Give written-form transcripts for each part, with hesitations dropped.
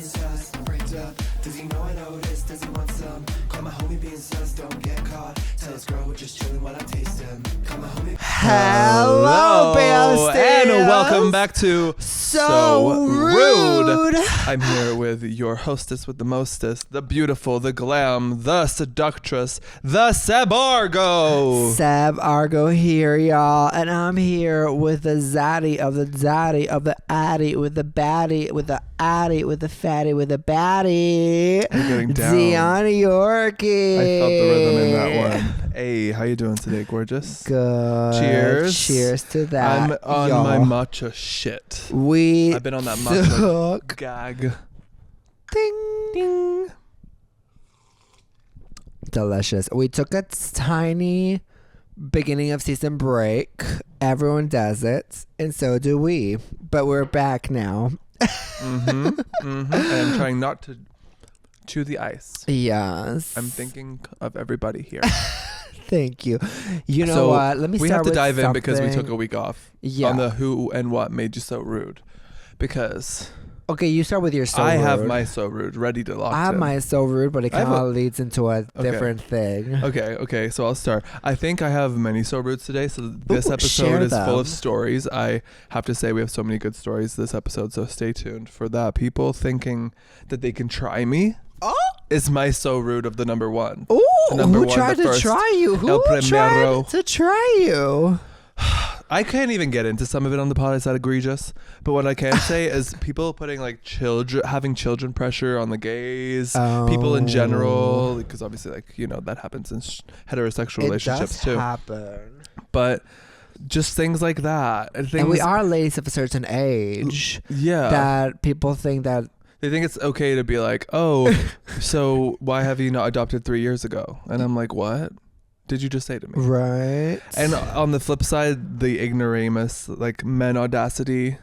sus, freaked up. Does he know I noticed? Does he want some? Call my homie being sus, don't get caught. Tell his girl we're just chilling while I taste him. Call my homie. Hello, and welcome back to So Rude. I'm here with your hostess with the mostest, the beautiful, the glam, the seductress, the Sebb Argo. Sebb Argo here, y'all, and I'm here with the zaddy of the zaddy of the addy, with the baddie, with the addy, with the fatty, with the baddie. I'm getting down. Dion and Yorkie. I felt the rhythm in that one. Hey, how you doing today, gorgeous? Good. Cheers. Cheers to that. I'm on y'all. my matcha shit. I've been on that matcha gag. Ding. Ding. Delicious. We took a tiny beginning of season break. Everyone does it, and so do we. But we're back now. And I'm trying not to chew the ice. Yes. I'm thinking of everybody here. Thank you. You know what? Let me start with We have to dive in something. because we took a week off. Yeah. On the who and what made you so rude. Because Okay, you start with your so I rude. have my so rude ready to lock I have in. my so rude, but it kind of leads into a different thing. Okay, so I'll start. I think I have many so rudes today, so this Ooh, episode share is full them. of stories. I have to say we have so many good stories this episode, so stay tuned for that. People thinking that they can try me is my so rude of the number one. Ooh, Number who one, tried the to first, try you? Who El Primero. tried to try you? I can't even get into some of it on the pod. It's that egregious. But what I can say is people putting like having children pressure on the gays, people in general, because obviously that happens in heterosexual relationships too. Happen. But just things like that. And we are ladies of a certain age. Yeah. That people think that. They think it's okay to be like, oh, so why have you not adopted 3 years ago? And I'm like, what did you just say to me? Right. And on the flip side, the ignoramus, like men audacity,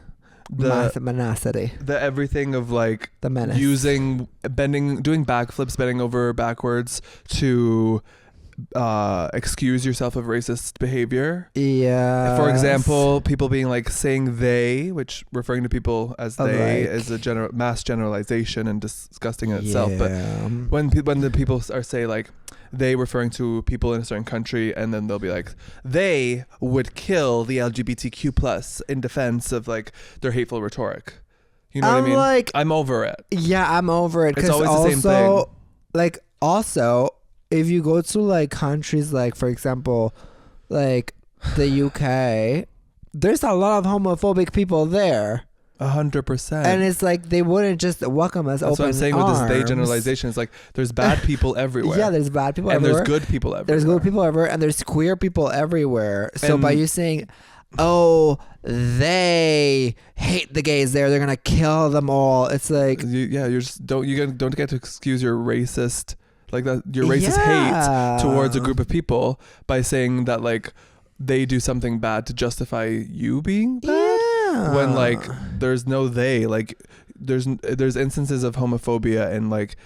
Menacity. the everything of like The menace. doing backflips, bending over backwards to excuse yourself of racist behavior. Yeah. For example, people being like saying they, which referring to people as they is a mass generalization and disgusting in itself. But when the people are say like they referring to people in a certain country, and then they'll be like they would kill the LGBTQ plus in defense of like their hateful rhetoric. You know what I mean? Like, I'm over it. Yeah, I'm over it. It's always the same thing. Like also, if you go to like countries like, for example, like the UK, there's a lot of homophobic people there. 100%. And it's like they wouldn't just welcome us open arms. That's what I'm saying with this they generalization. It's like there's bad people everywhere. Yeah, there's bad people and everywhere. there's good people everywhere. There's good people everywhere, and there's queer people everywhere. So by you saying, oh, they hate the gays there, they're gonna kill them all, it's like you're just don't get to excuse your racist your racist hate towards a group of people by saying that like they do something bad to justify you being bad. When like there's no they, like there's instances of homophobia and like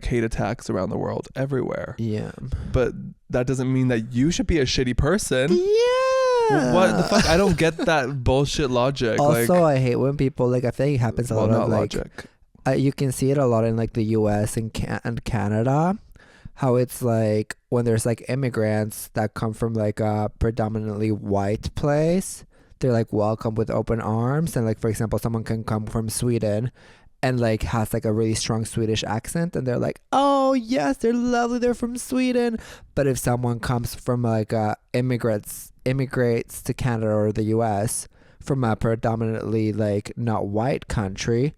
hate attacks around the world everywhere. Yeah. But that doesn't mean that you should be a shitty person. Yeah. What the fuck? I don't get that bullshit logic. Also, I hate when people I think it happens a lot of logic. You can see it a lot in like the US and Canada. How it's like when there's like immigrants that come from like a predominantly white place, they're like welcome with open arms. And like, for example, someone can come from Sweden and like has like a really strong Swedish accent, and they're like, oh yes, they're lovely, they're from Sweden. But if someone comes from like immigrates to Canada or the US from a predominantly like not white country,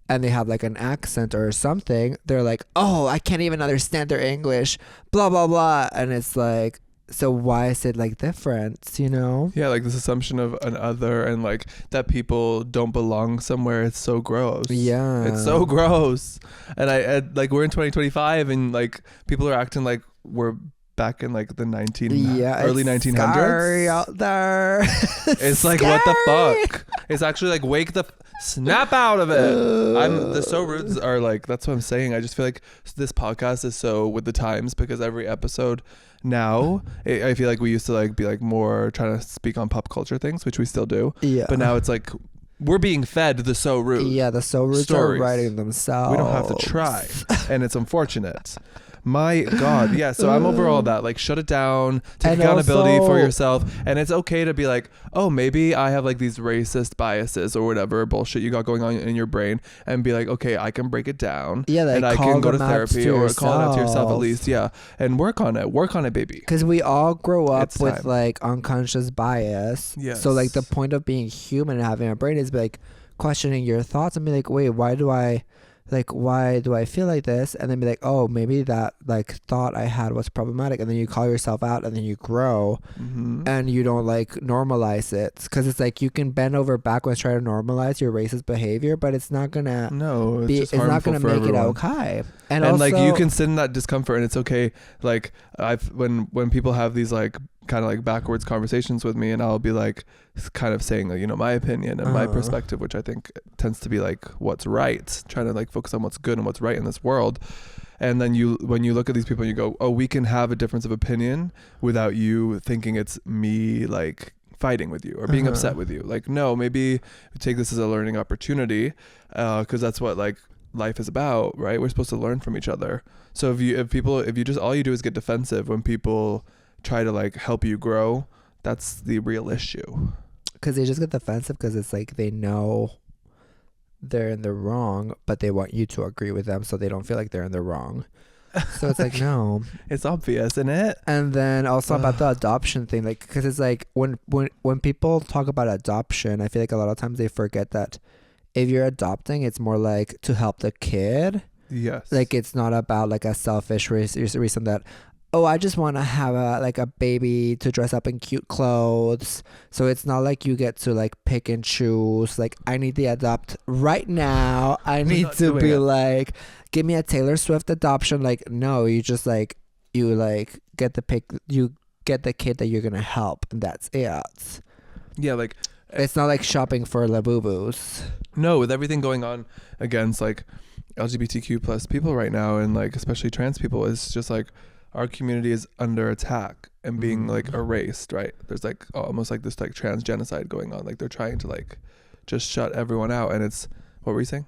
and they have like an accent or something, they're like, oh, I can't even understand their English, blah blah blah. And it's like, so why is it like different, you know? Yeah, like this assumption of an other and like that people don't belong somewhere. It's so gross. Yeah, it's so gross. And I like we're in 2025 and like people are acting like we're back in like the early 1900s. Scary out there. It's like what the fuck? It's actually like wake the snap out of it. The so rudes are like, that's what I'm saying. I just feel like this podcast is so with the times because every episode now I feel like we used to like be like more trying to speak on pop culture things, which we still do. Yeah. But now it's like we're being fed the so rude. Yeah, the so rudes stories. are writing themselves. We don't have to try, and it's unfortunate. My God, yeah. So I'm over all that. Like, shut it down. Take And accountability also- for yourself, and it's okay to be like, oh, maybe I have like these racist biases or whatever bullshit you got going on in your brain, and be like, okay, I can break it down. Yeah, like, and I call can go to them out therapy to or call it out to yourself at yourself. least, yeah, and work on it, baby. Because we all grow up It's with time. like unconscious bias. Yes. So like the point of being human and having a brain is like questioning your thoughts and be like, wait, why do I feel like this? And then be like, oh, maybe that like thought I had was problematic. And then you call yourself out and then you grow and you don't like normalize it. Because it's like you can bend over backwards, try to normalize your racist behavior, but it's not gonna No, it's be, just it's not harmful gonna for make everyone. it okay. And And like also, you can sit in that discomfort, and it's okay. Like when people have these like kind of like backwards conversations with me, and I'll be like kind of saying like, my opinion and my perspective, which I think tends to be like what's right, trying to like focus on what's good and what's right in this world. And then when you look at these people and you go, oh, we can have a difference of opinion without you thinking it's me like fighting with you or being upset with you. Like, no, maybe we take this as a learning opportunity, because that's what like life is about, right? We're supposed to learn from each other. So if you just all you do is get defensive when people try to like help you grow, that's the real issue. because they just get defensive because it's like they know they're in the wrong, but they want you to agree with them so they don't feel like they're in the wrong. So it's like, no. It's obvious, isn't it? And then also about the adoption thing, like, because it's like when people talk about adoption, I feel like a lot of times they forget that if you're adopting, it's more like to help the kid. Yes. Like, it's not about like a selfish reason that, oh, I just want to have a baby to dress up in cute clothes. So it's not like you get to like pick and choose. Like, I need to adopt right now. I need not to doing be it. like, give me a Taylor Swift adoption. Like, no, you just like, you like get the kid that you're gonna help, and that's it. Yeah, like It's not like shopping for Labubus. no, with everything going on against like LGBTQ plus people right now, and like especially trans people, it's just like our community is under attack and being like erased, right? There's like almost like this like trans genocide going on. Like they're trying to like just shut everyone out. And it's, what were you saying?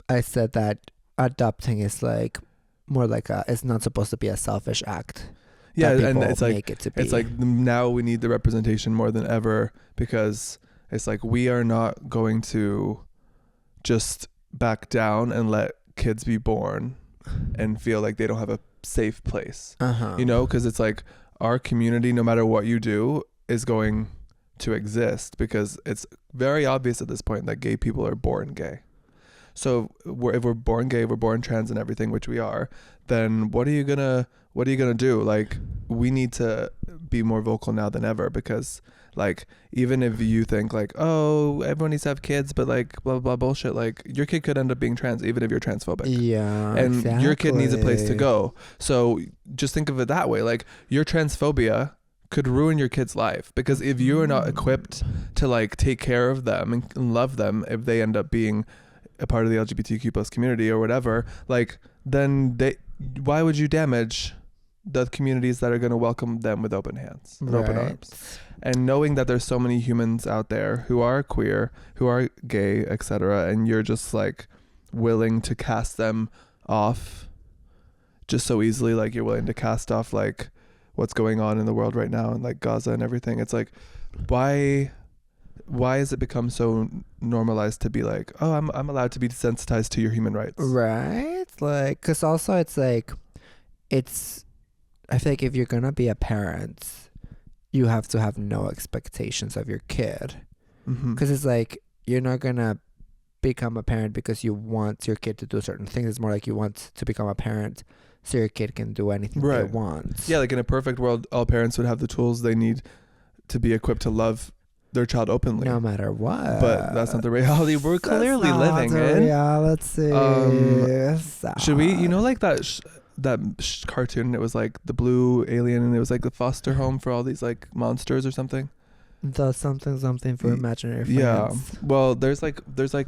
I said that adopting is like more like it's not supposed to be a selfish act. Yeah, that and people it's like make it to be. it's like now we need the representation more than ever, because it's like we are not going to just back down and let kids be born and feel like they don't have a safe place. Because it's like our community, no matter what you do, is going to exist, because it's very obvious at this point that gay people are born gay. So if we're born gay, we're born trans and everything, which we are, then what are you gonna do? Like, we need to be more vocal now than ever, because like, even if you think like, oh, everyone needs to have kids, but like blah blah blah bullshit, like your kid could end up being trans even if you're transphobic. Yeah, and your kid needs a place to go. So just think of it that way. Like, your transphobia could ruin your kid's life, because if you are not equipped to like take care of them and love them, if they end up being a part of the LGBTQ plus community or whatever, like, then why would you damage the communities that are going to welcome them with open hands and open arms? And knowing that there's so many humans out there who are queer, who are gay, etc., and you're just like willing to cast them off just so easily, like you're willing to cast off like what's going on in the world right now and like Gaza and everything. It's like, why has it become so normalized to be like, oh, I'm allowed to be desensitized to your human rights? Right? Like, because also it's like, I feel like if you're going to be a parent, you have to have no expectations of your kid. Because it's like, you're not going to become a parent because you want your kid to do certain things. It's more like you want to become a parent so your kid can do anything they want. Yeah, like in a perfect world, all parents would have the tools they need to be equipped to love their child openly, no matter what. But that's not the reality we're clearly living in. Reality. Should we, like that cartoon? It was like the blue alien, and it was like the foster home for all these like monsters or something. The something for imaginary friends. Yeah. Well, there's like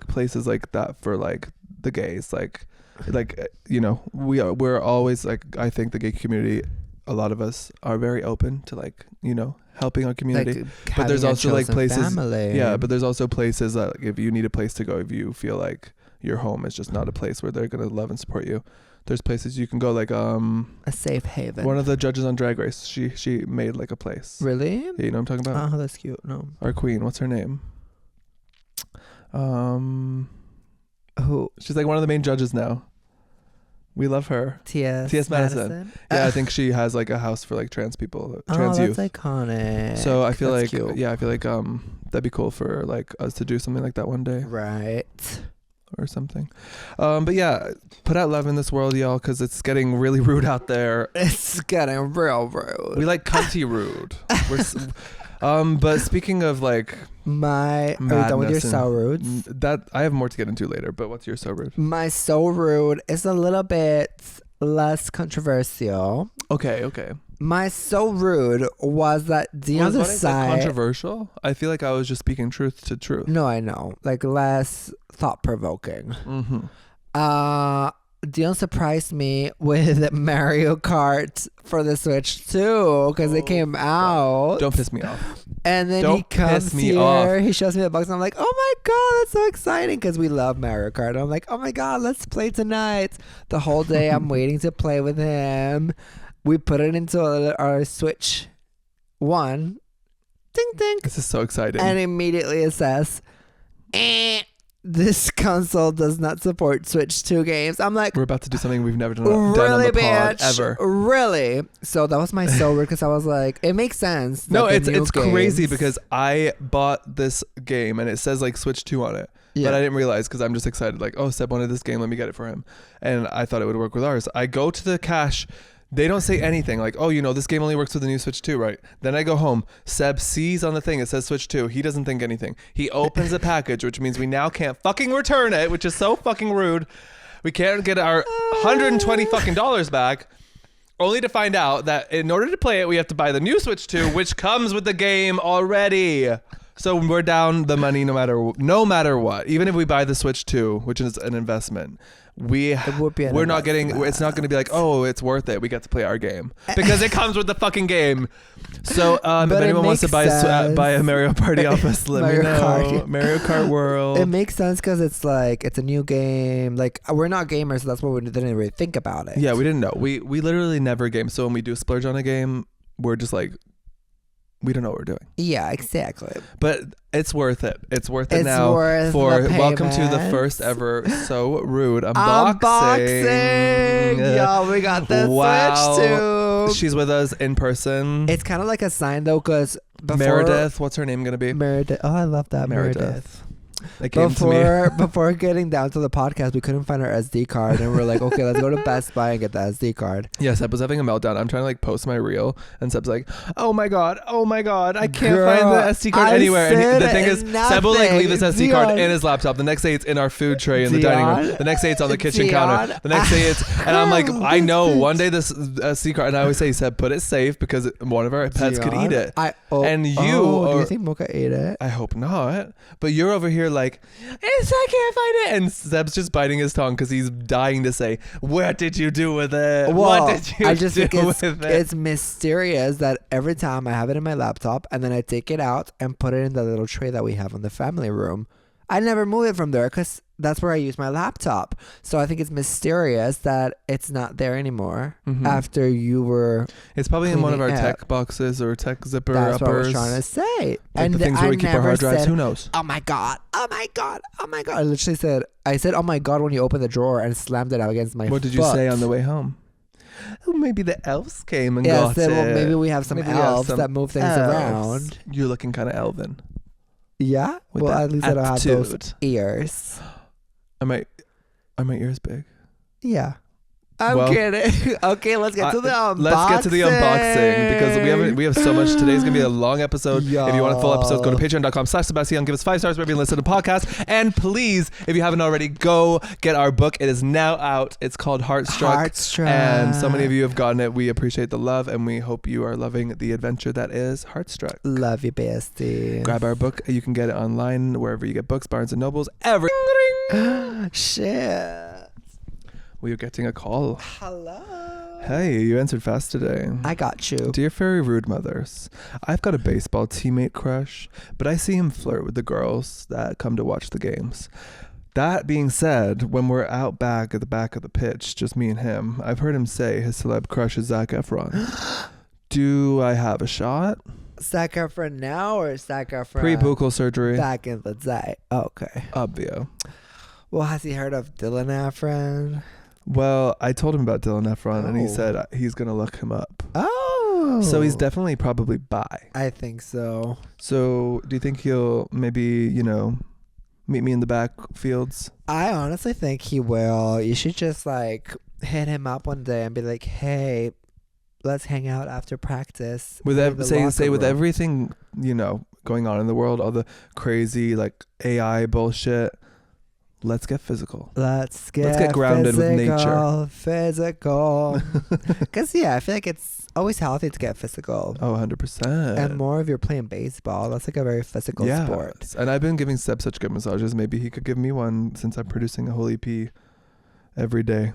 places like that for like the gays, like we're always like, I think the gay community, a lot of us are very open to like, helping our community. Like but there's having a also like chosen places, family. yeah, but there's also places that if you need a place to go, if you feel like your home is just not a place where they're gonna love and support you, there's places you can go, like a safe haven. one of the judges on Drag Race, she made like a place. Really? Yeah, you know what I'm talking about? Oh, that's cute. No. Our queen, what's her name? Who? She's like one of the main judges now. We love her. T.S. Madison. Yeah, I think she has like a house for like trans people, trans youth. That's iconic. So I feel that's like, cute. yeah, I feel like that'd be cool for like us to do something like that one day. Right. Or something. But yeah, put out love in this world, y'all, because it's getting really rude out there. It's getting real rude. We like cunty rude. But speaking of like are you done with your madness so rude? that I have more to get into later, but what's your so rude? My so rude is a little bit less controversial. Okay. My so rude was that Dion and Was what I said Sebb. controversial? I feel like I was just speaking truth to truth. No, I know. Like less thought provoking. Mm-hmm. Dion surprised me with Mario Kart for the Switch too, because it came out. Don't piss me off. And then Don't he comes piss me here, off. he shows me the box, and I'm like, oh my god, that's so exciting, because we love Mario Kart. And I'm like, oh my god, let's play tonight. The whole day I'm waiting to play with him. We put it into our Switch 1. Ding ding. This is so exciting. And immediately it says, this console does not support Switch 2 games. I'm like, We're about to do something we've never done on really, the pod bitch? ever. Really? So that was my so weird, because I was like, it makes sense. No, that the it's new crazy games- because I bought this game and it says like Switch 2 on it. Yeah. But I didn't realize because I'm just excited. Like, oh, Seb wanted this game. Let me get it for him. And I thought it would work with ours. I go to the cash. They don't say anything. Like, oh, this game only works with the new Switch 2, right? Then I go home. Seb sees on the thing, it says Switch 2. He doesn't think anything. He opens the package, which means we now can't fucking return it, which is so fucking rude. We can't get our $120 fucking dollars back. Only to find out that in order to play it, we have to buy the new Switch 2, which comes with the game already. So we're down the money no matter what. Even if we buy the Switch 2, which is an investment, we're not getting. It's not going to be like, oh, it's worth it. We get to play our game because it comes with the fucking game. So if anyone wants to buy a Mario Party off us, let me know. Mario Kart World. It makes sense because it's like it's a new game. Like we're not gamers, so that's why we didn't really think about it. Yeah, we didn't know. We literally never game. So when we do splurge on a game, we're just like, we don't know what we're doing. Yeah, exactly. But it's worth it. It's worth it now. Worth for the welcome to the payment. first ever So Rude unboxing. Y'all, we got the Wow. Switch too. She's with us in person. It's kind of like a sign though, because Meredith, what's her name gonna be? Meredith. Oh, I love that. Meredith. It came to me. Before getting down to the podcast, we couldn't find our SD card, and we're like, okay, let's go to Best Buy and get the SD card. Yeah, Seb was having a meltdown. I'm trying to like post my reel, and Seb's like, oh my god, I can't Girl, find the SD card I anywhere. And said the thing is, Seb will like leave this SD Dion. card in his laptop. The next day it's in our food tray in the dining room. The next day it's on the kitchen counter. The next day it's, and I'm like, I know one day this SD card, and I always say, Seb, put it safe because one of our pets could eat it. Do you think Mocha ate it? I hope not. But you're over here like, I can't find it. And Seb's just biting his tongue because he's dying to say, what did you do with it? Well, what did you I just do think with it? it's mysterious that every time I have it in my laptop and then I take it out and put it in the little tray that we have in the family room, I never move it from there because that's where I use my laptop. So I think it's mysterious that it's not there anymore after you were. It's probably in one of our cleaning tech boxes or tech zipper That's uppers. what I was trying to say. Like and the things where we keep our hard drives. Who knows? Oh my god! Oh my god! Oh my god! I literally said, oh my god when you opened the drawer and slammed it out against my What did you say on the way home? Oh, maybe the elves came and got it. Well, maybe we have some elves that move things around. You're looking kind of elven. Yeah? With well, that at least I don't have those attitude. ears. Are my ears big? Yeah. I'm kidding. Okay, let's get to the unboxing. Let's get to the unboxing because we have so much. Today's going to be a long episode. Yo. If you want a full episode, go to patreon.com/Sebastian. Give us 5 stars wherever you listen to podcasts. And please, if you haven't already, go get our book. It is now out. It's called Heartstruck. And so many of you have gotten it. We appreciate the love and we hope you are loving the adventure that is Heartstruck. Love you, bestie. Grab our book. You can get it online wherever you get books, Barnes & Nobles, Shit. We are getting a call. Hello. Hey, you answered fast today. I got you. Dear Fairy Rude Mothers, I've got a baseball teammate crush, but I see him flirt with the girls that come to watch the games. That being said, when we're out back at the back of the pitch, just me and him, I've heard him say his celeb crush is Zac Efron. Do I have a shot? Zac Efron now or Zac Efron Pre-buccal surgery. back in the day? Okay. Obvio. Well, has he heard of Dylan Efron? Well, I told him about Dylan Efron, and he Oh. said he's going to look him up. Oh. So he's definitely probably bi. I think so. So do you think he'll maybe, meet me in the backfields? I honestly think he will. You should just like hit him up one day and be like, hey, let's hang out after practice. With in the say locker with room." everything, going on in the world, all the crazy like AI bullshit, let's get physical. Let's get grounded with nature. Physical. Because, I feel like it's always healthy to get physical. Oh, 100%. And more if you're playing baseball. That's like a very physical sport. And I've been giving Seb such good massages. Maybe he could give me one since I'm producing a whole EP every day.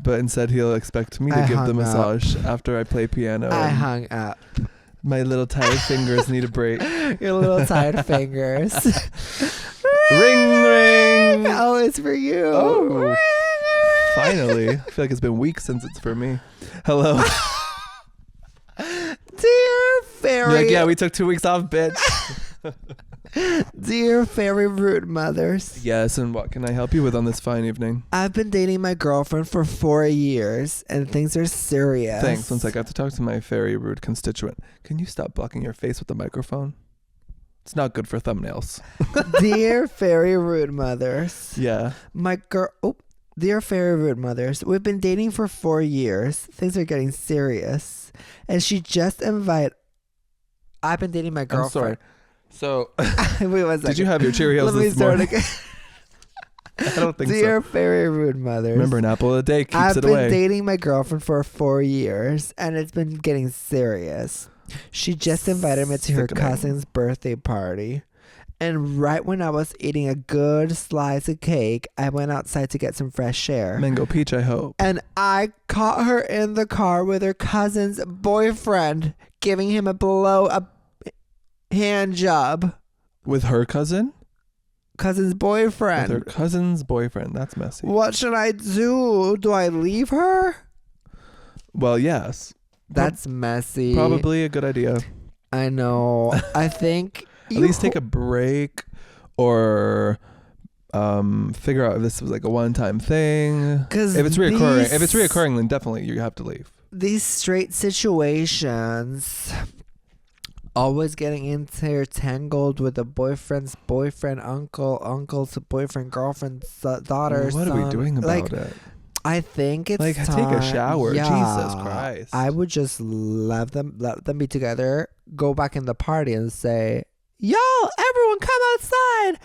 But instead, he'll expect me to I give the hung up. massage after I play piano. I and hung up. my little tired fingers need a break. Your little tired fingers. Ring, ring. Oh, it's for you. Oh. Finally. I feel like it's been weeks since it's for me. Hello. Dear fairy. You're like, yeah, we took 2 weeks off, bitch. Dear fairy rude mothers. Yes, and what can I help you with on this fine evening? I've been dating my girlfriend for 4 years and things are serious. Thanks. Once I got to talk to my very rude constituent. Can you stop blocking your face with the microphone? It's not good for thumbnails. Dear fairy rude mothers. Yeah. Dear fairy rude mothers, we've been dating for 4 years. Things are getting serious. And she just invited... I've been dating my girlfriend. So, Wait 1 second. did you have your Cheerios Let me this start morning? again. I don't think Dear so. fairy rude mothers. Remember, an apple a day keeps I've it been away. dating my girlfriend for 4 years, and it's been getting serious. She just invited me to her Sickening. cousin's birthday party. And right when I was eating a good slice of cake, I went outside to get some fresh air. Mango peach, I hope. And I caught her in the car with her cousin's boyfriend, giving him a hand job. With her cousin? Cousin's boyfriend. With her cousin's boyfriend. That's messy. What should I do? Do I leave her? Well, yes. That's messy. Probably a good idea. I know. I think At least take a break or figure out if this was like a one-time thing. Because If it's reoccurring, then definitely you have to leave. These straight situations, always getting intertangled with a boyfriend's boyfriend, uncle's boyfriend, girlfriend's daughter. What are we doing about it? I think it's Like, time. take a shower. Yeah. Jesus Christ. I would just let them be together, go back in the party and say, y'all, everyone come outside.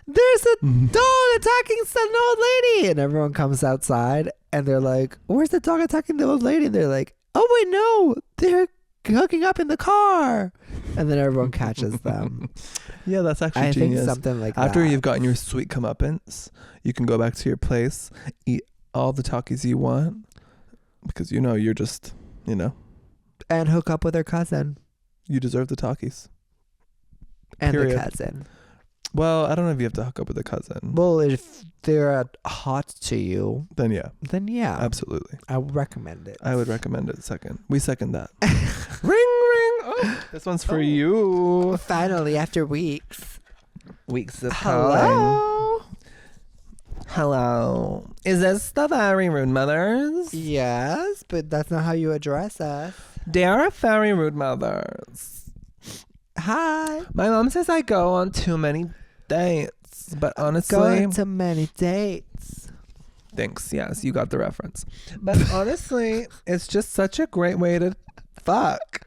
There's a dog attacking an old lady. And everyone comes outside and they're like, where's the dog attacking the old lady? And they're like, oh, wait, no, they're hooking up in the car. And then everyone catches them. Yeah, that's actually I genius. think something like After that. you've gotten your sweet comeuppance, you can go back to your place, eat all the Takis you want, because you're just, And hook up with her cousin. you deserve the Takis. And Period. the cousin. Well, I don't know if you have to hook up with a cousin. Well, if they're hot to you, Then yeah, yeah. absolutely. I would recommend it. I would recommend it. We second that. Ring, ring. Oh, this one's for you. Finally, after weeks. Weeks of calling. Hello. Is this the Very Rude Mothers? Yes, but that's not how you address us. Dear Very Rude Mothers. Hi. My mom says I go on too many dates, but honestly... Going to many dates. Thanks, yes, you got the reference. But honestly, it's just such a great way to fuck.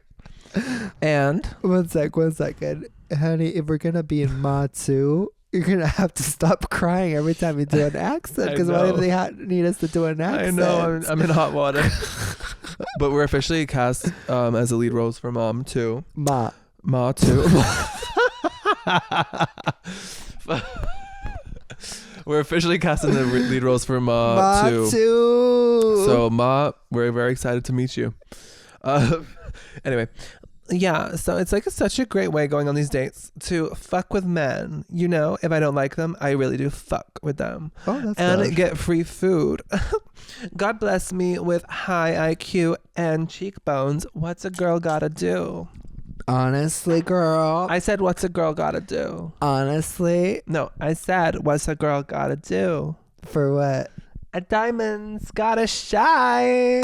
And... One second. Honey, if we're going to be in Ma 2, you're going to have to stop crying every time you do an accent. Because what if they need us to do an accent? I know, I'm in hot water. But we're officially cast as the lead roles for Mom 2. Ma 2. We're officially casting the lead roles for Ma 2. So Ma, we're very excited to meet you. Anyway, yeah, so it's like such a great way going on these dates to fuck with men. You know, if I don't like them, I really do fuck with them. Oh, that's and good. Get free food. God bless me with high IQ and cheekbones. What's a girl gotta do? Honestly, girl. I said, what's a girl gotta do? Honestly. No, I said, what's a girl gotta do? For what? A diamond's gotta shine.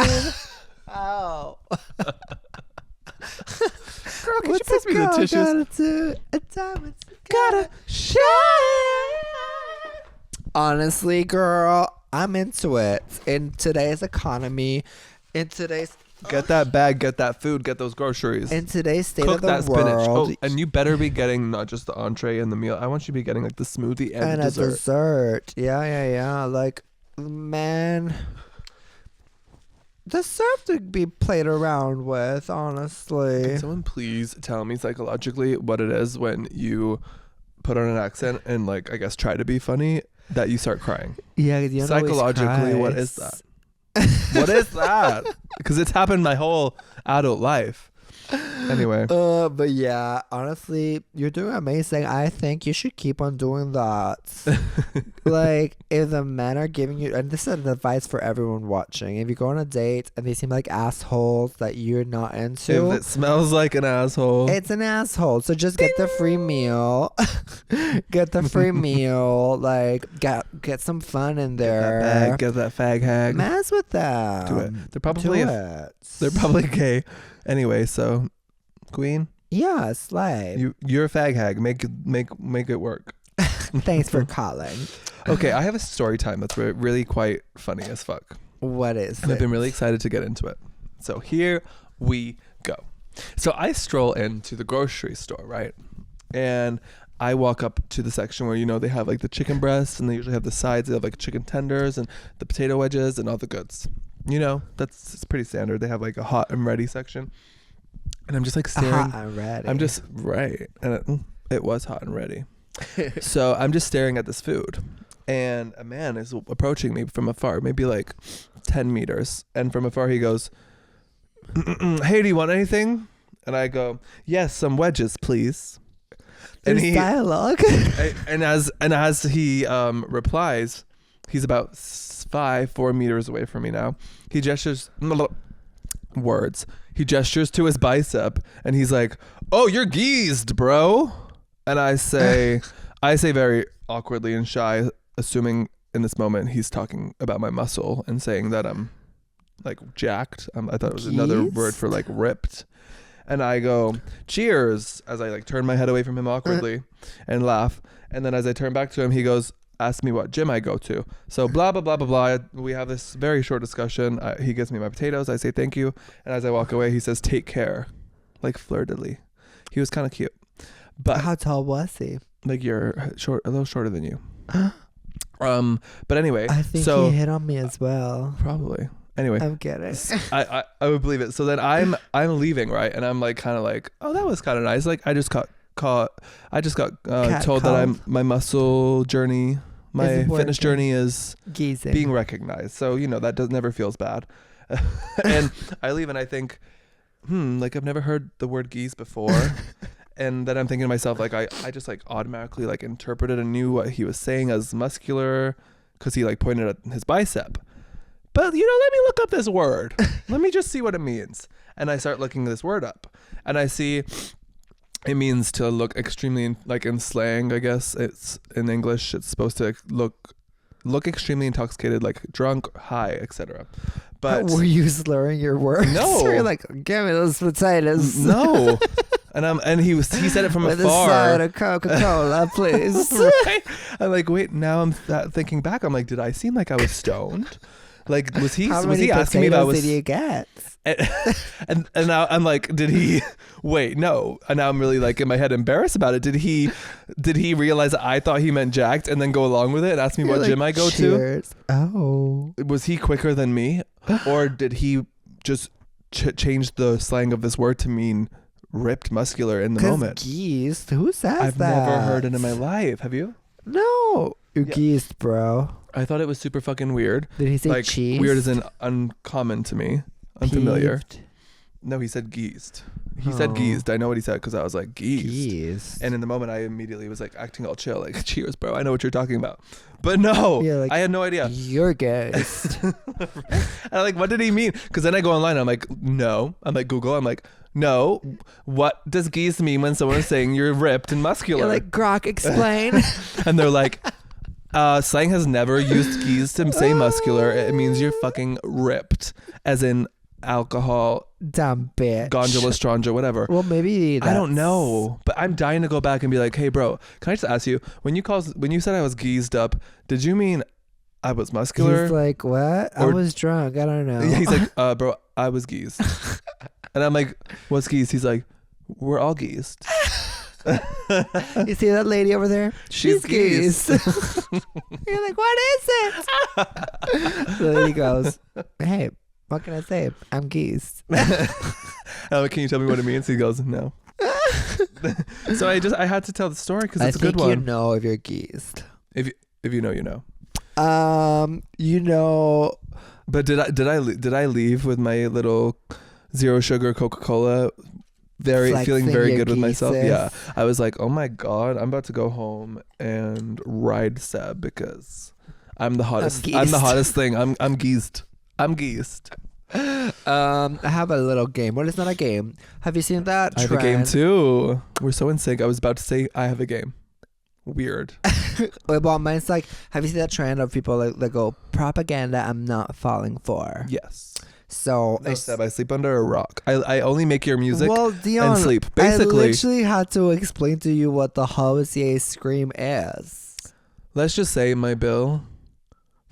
Oh. Girl, can What's you pass me the tissues? Gotta do? A diamond's Gotta shine. Honestly, girl, I'm into it. In today's economy, in today's Get that bag, get that food, get those groceries. in today's state Cook of the that spinach. world, Oh, and you better be getting not just the entree and the meal. I want you to be getting like the smoothie and, and the a dessert. dessert. Yeah. Like, man, deserve to be played around with. Honestly, Can someone please tell me psychologically what it is when you put on an accent and like I guess try to be funny that you start crying? yeah. You Psychologically, what is that? What is that? Because it's happened my whole adult life. Anyway. But yeah, honestly, you're doing amazing. I think you should keep on doing that. Like, if the men are giving you, and this is an advice for everyone watching, if you go on a date and they seem like assholes that you're not into, If it smells like an asshole. it's an asshole. So just get the free meal. Get the free meal. Like, get some fun in there. Get that fag hag. Mess with them. Do it. They're probably Do it. they're probably gay. Anyway, so Queen, Yeah, slay. you're a fag hag. Make it work. Thanks for calling. Okay, I have a story time that's really quite funny as fuck. What is And it? I've been really excited to get into it. So here we go. So I stroll into the grocery store, right? And I walk up to the section where, you know, they have like the chicken breasts and they usually have the sides. They have like chicken tenders and the potato wedges and all the goods. You know, it's pretty standard. They have like a hot and ready section. And I'm just like staring. Hot and ready. I'm just, right. And it was hot and ready. So I'm just staring at this food. And a man is approaching me from afar, maybe like 10 meters. And from afar he goes, hey, do you want anything? And I go, yes, some wedges, please. There's And he dialogue. and as he replies, he's about 4 meters away from me now. He gestures words. He gestures to his bicep and he's like, "Oh, you're geezed, bro." And I say very awkwardly and shy, assuming in this moment he's talking about my muscle and saying that I'm like jacked. I thought it was another word for like ripped. And I go, "Cheers," as I like turn my head away from him awkwardly and laugh. And then as I turn back to him, he goes, "Ask me what gym I go to." So blah, blah, blah, blah, blah. We have this very short discussion. He gives me my potatoes. I say thank you. And as I walk away, he says, "Take care," like flirtedly. He was kind of cute. But How tall was he? like you're short, a little shorter than you. But anyway, I think so he hit on me as well. probably. Anyway, I'm kidding. I would believe it. So then I'm leaving, right? And I'm like kind of like, oh, that was kind of nice. Like I just got told that my muscle journey, my fitness journey is Geezing. being recognized. So, you know, that never feels bad. And I leave and I think, like I've never heard the word geese before. And then I'm thinking to myself, like, I just like automatically like interpreted and knew what he was saying as muscular because he like pointed at his bicep. But, you know, let me look up this word. Let me just see what it means. And I start looking this word up and I see it means to look extremely like in slang, I guess. It's in English. It's supposed to look extremely intoxicated, like drunk, high, etc. But were you slurring your words? No. You're like, give me those potatoes. No. And he said it from With afar. a side of Coca-Cola, please. Right? I'm like, wait, now I'm thinking back. I'm like, did I seem like I was stoned? Like, was he asking me if I was? Did you get? And now I'm like, did he? Wait, no. And now I'm really like in my head embarrassed about it. Did he realize that I thought he meant jacked and then go along with it and ask me what gym I go to? Oh, Was he quicker than me, or did he just change the slang of this word to mean ripped, muscular in the moment? Geese. Who says I've that? never heard it in my life. Have you? No. You're Yeah. geezed, bro. I thought it was super fucking weird. Did he say Like cheese? weird as in uncommon to me, unfamiliar. Peeved? No, he said geezed. He said Oh. geezed. I know what he said because I was like geezed. Geezed. And in the moment, I immediately was like acting all chill, like cheers, bro. I know what you're talking about. But no, Yeah, like, I had no idea. You're geezed. And I'm like, what did he mean? Because then I go online. I'm like, no. I'm like Google. I'm like, no. What does geezed mean when someone is saying you're ripped and muscular? You're like, Grok, explain. And they're like, slang has never used geezed to say muscular. It means you're fucking ripped, as in alcohol, Dumb bitch. gondola, stranja, whatever. Well, maybe I don't know, but I'm dying to go back and be like, hey, bro, can I just ask you, when you said I was geezed up, did you mean I was muscular? He's like, what? I Or- was drunk. I don't know. Yeah, he's like, bro, I was geezed. And I'm like, what's geezed? He's like, we're all geezed. You see that lady over there? She's geezed. You're like, what is it? The lady goes, hey, what can I say? I'm geezed. I'm like, can you tell me what it means? He goes, no. So I had to tell the story because it's a good one. You know if you're geezed. If you know, you know. You know. But did I leave with my little zero sugar Coca-Cola? Feeling very good with myself. geeses. Yeah, I was like, oh my god, I'm about to go home and ride Seb because I'm the hottest. I'm the geezed. hottest thing. I'm geezed. I'm geezed. I have a little game. Well, it's not a game. Have you seen that I have a game too. We're so in sync. I was about to say I have a game. Weird. Well, mine's like, have you seen that trend of people that go, propaganda I'm not falling for? Yes. So No, Seb, I sleep under a rock. I only make your music Dion, and sleep. Basically, I literally had to explain to you what the Hosier scream is. let's just say my bill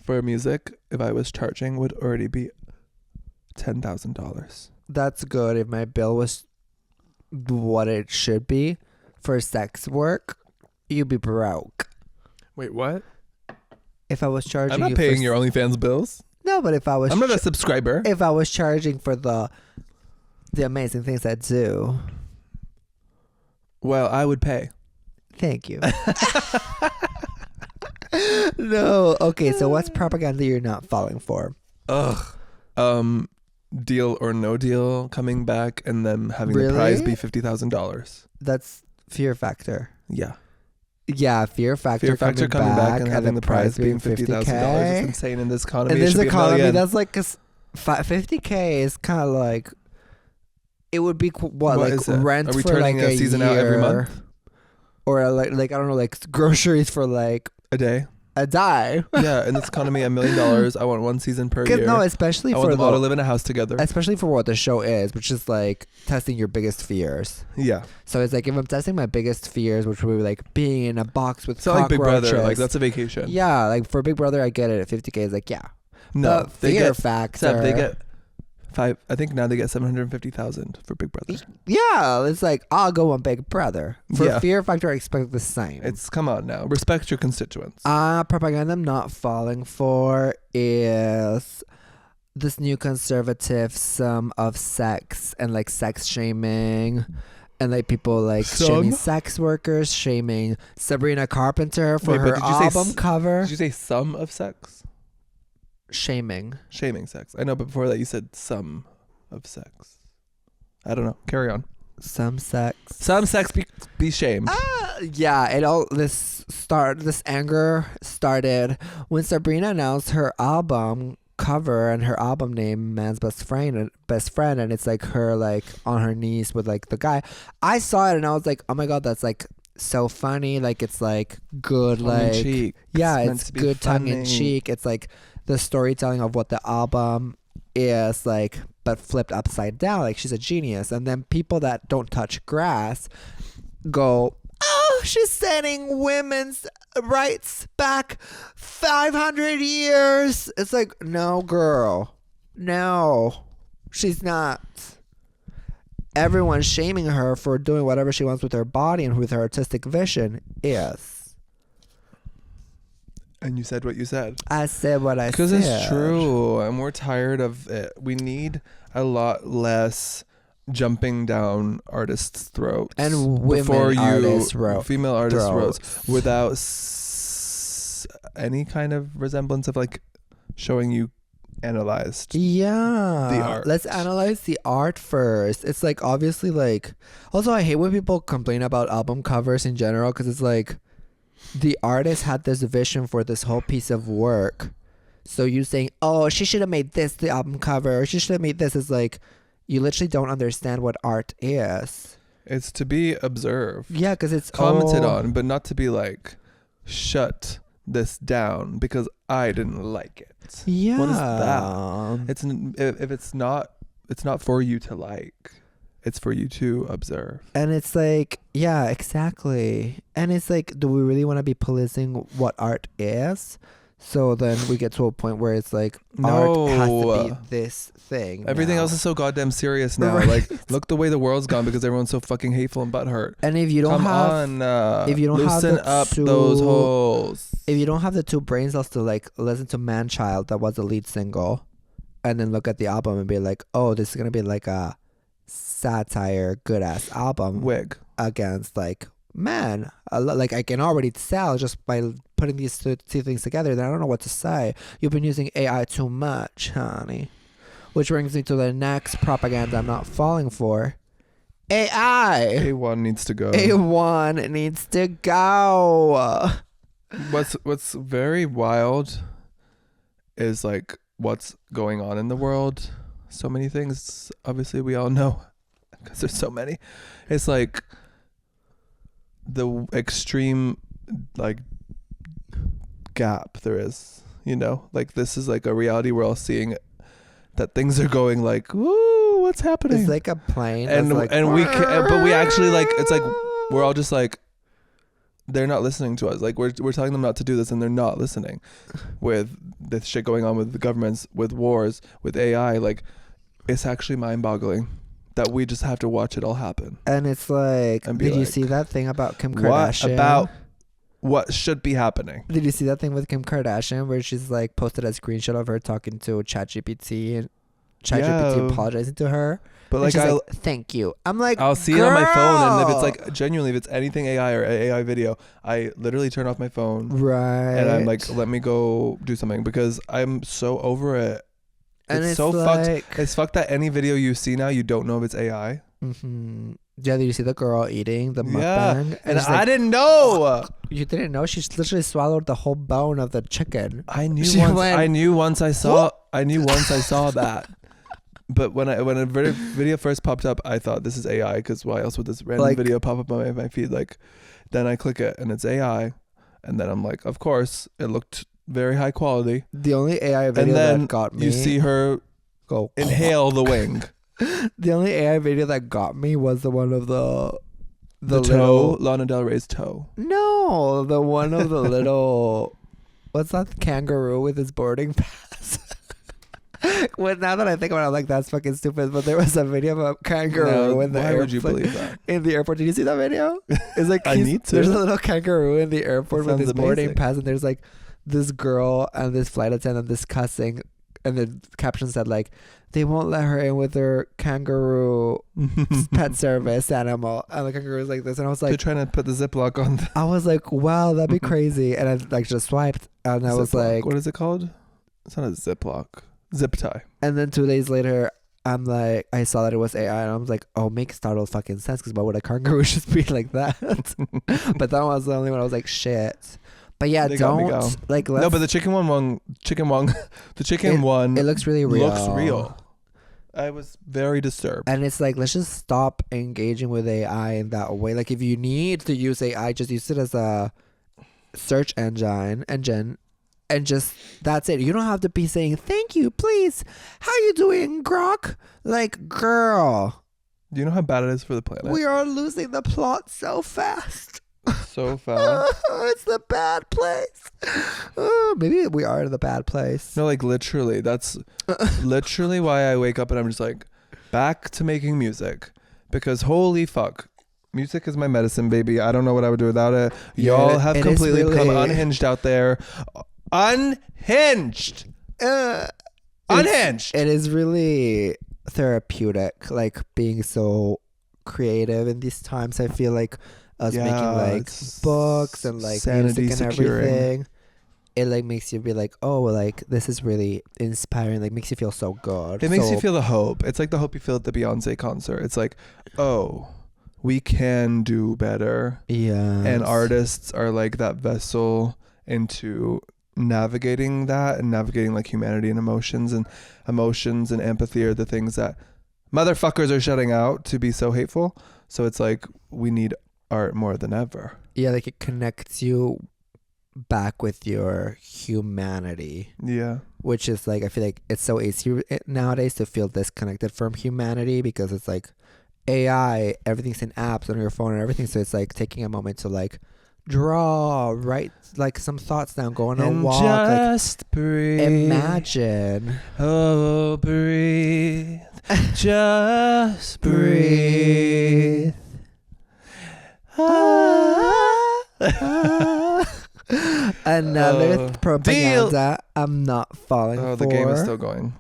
for music, if I was charging, would already be $10,000. That's good. If my bill was what it should be for sex work, you'd be broke. Wait, what? If I was charging, I'm not you paying for your OnlyFans bills. No, but if I was, I'm not a subscriber. if I was charging for the amazing things I do, Well, I would pay. thank you. No, okay. So what's propaganda you're not falling for? Ugh. Deal or No Deal coming back and then having the prize be $50,000. That's Fear Factor. Yeah. Yeah, Fear Factor. Fear Factor coming back and having the prize being $50,000. $50,000. It's insane in this economy. In It this should be $1 economy, million. that's like $50K is kind of like, it would be What like is it? rent Are we for like turning a season year, out every month? or like I don't know, like groceries for like A day. a die. Yeah, in this economy, $1 million. I want one season per year. No, especially I want for them all to live in a house together. especially for what the show is, which is like testing your biggest fears. Yeah. So it's like if I'm testing my biggest fears, which would be like being in a box with It's not like Big cockroaches. Brother. Like, that's a vacation. Yeah, like for Big Brother, I get it. At 50K is like, yeah. No, But they Fear get Factor. Seb, they get five. I think now they get 750,000 for Big Brother. Yeah, it's like I'll go on Big Brother. For Yeah. Fear Factor, I expect the same. It's come on now. Respect your constituents. Propaganda I'm not falling for is this new conservative of sex and like sex shaming. And like people like shaming sex workers, shaming Sabrina Carpenter for her album cover. Did you say some of sex? Shaming. Shaming sex. I know, but before that you said some of sex. I don't know. Carry on. Some sex. Some sex be shamed. Yeah, this anger started when Sabrina announced her album cover and her album name, Man's Best Friend, and it's like her like on her knees with like the guy. I saw it and I was like, oh my god, that's like so funny. Like it's like good, Tongue-in-cheek. yeah, meant it's to be good tongue in funny. cheek. It's like the storytelling of what the album is like, but flipped upside down. Like she's a genius. And then people that don't touch grass go, oh, she's setting women's rights back 500 years. It's like, no, girl, no, she's not. Everyone's shaming her for doing whatever she wants with her body and with her artistic vision. Yes. And you said what you said. I said what I said. Because it's true. And we're tired of it. We need a lot less jumping down artists' throats. And women before you, artists' female artists' throats. throats. Without any kind of resemblance of like showing you analyzed the art. Let's analyze the art first. It's like obviously like also I hate when people complain about album covers in general because it's like the artist had this vision for this whole piece of work. So you saying, oh, she should have made this the album cover or she should have made this is like you literally don't understand what art is. It's to be observed. Yeah, because it's commented on, but not to be like shut this down because I didn't like it. Yeah. What is that? If it's not for you to like. It's for you to observe. And it's like, yeah, exactly. And it's like, do we really want to be policing what art is? So then we get to a point where it's like, art has to be this thing. Everything now. else is so goddamn serious now. Right. Like, look the way the world's gone because everyone's so fucking hateful and butthurt. And if you don't if you don't loosen up those holes. If you don't have the two brain cells to like listen to Man Child, that was the lead single, and then look at the album and be like, oh, this is gonna be like a satire good ass album wig against like man, like I can already tell just by putting these two things together that I don't know what to say. You've been using AI too much, honey. Which brings me to the next propaganda I'm not falling for. AI. A1 needs to go. A1 needs to go. What's very wild is like what's going on in the world. So many things. Obviously, we all know because there's so many. It's like the extreme like gap there is, you know, like this is like a reality we're all seeing that things are going like, ooh, what's happening? It's like a plane and like, we can, but we actually like it's like we're all just like they're not listening to us. Like we're telling them not to do this and they're not listening. With this shit going on with the governments, with wars, with AI, like it's actually mind-boggling that we just have to watch it all happen. And it's like, did you see that thing about Kim Kardashian? What about what should be happening? Did you see that thing with Kim Kardashian where she's like posted a screenshot of her talking to ChatGPT and ChatGPT apologizing to her? But like, like, thank you. I'm like, I'll see it on my phone, and if it's like genuinely, if it's anything AI or AI video, I literally turn off my phone, right? And I'm like, let me go do something because I'm so over it. And it's so like, fucked. It's fucked that any video you see now, you don't know if it's AI. Mm-hmm. Yeah, did you see the girl eating the mukbang? Yeah, and I didn't know. You didn't know? She literally swallowed the whole bone of the chicken. I knew once I saw that. But when a video first popped up, I thought this is AI because why else would this random video pop up on my feed? Like, then I click it and it's AI, and then I'm like, of course, it looked very high quality. The only AI video that got me, you see her go inhale the wing. The only AI video that got me was the one of the toe, Lana Del Rey's toe. No, the one of the little, what's that kangaroo with his boarding pass? Well, now that I think about it, I'm like, that's fucking stupid. But there was a video of a kangaroo in the airport. Why would you believe that? In the airport. Did you see that video? It's like, I need to. There's a little kangaroo in the airport with his boarding pass, and there's like this girl and this flight attendant discussing, and the caption said like, they won't let her in with their kangaroo pet service animal, and the kangaroo is like this, and I was like, they're trying to put the Ziploc on. I was like, wow, that'd be crazy, and I like just swiped, and I was like, what is it called? It's not a Ziploc. Zip tie. And then 2 days later, I'm like, I saw that it was AI, and I was like, oh, makes total fucking sense, because why would a kangaroo just be like that? But that was the only one I was like, shit. But yeah, don't like. No, but the chicken one, it looks really real. Looks real. I was very disturbed. And it's like, let's just stop engaging with AI in that way. Like, if you need to use AI, just use it as a search engine. And just, that's it. You don't have to be saying, thank you, please. How you doing, Grok? Like, girl. Do you know how bad it is for the planet? We are losing the plot so fast. So fast. It's the bad place. Maybe we are in the bad place. No, like literally. That's literally why I wake up and I'm just like, back to making music. Because holy fuck. Music is my medicine, baby. I don't know what I would do without it. Y'all have completely become unhinged out there. Unhinged. Unhinged. It is really therapeutic, like being so creative in these times. I feel like us making like books and like music and everything. it like makes you be like, oh, like this is really inspiring. Like makes you feel so good. It makes you feel the hope. It's like the hope you feel at the Beyonce concert. It's like, oh, we can do better. Yeah. And artists are like that vessel into navigating that and navigating like humanity and emotions and empathy are the things that motherfuckers are shutting out to be so hateful. So it's like we need art more than ever. Yeah, like it connects you back with your humanity. Yeah. Which is like, I feel like it's so easy nowadays to feel disconnected from humanity because it's like AI, everything's in apps on your phone and everything. So it's like taking a moment to like draw, write like some thoughts down, go on a walk, just like breathe. Imagine. Oh, breathe. Just breathe. Another propaganda I'm not falling for. Oh, the game is still going.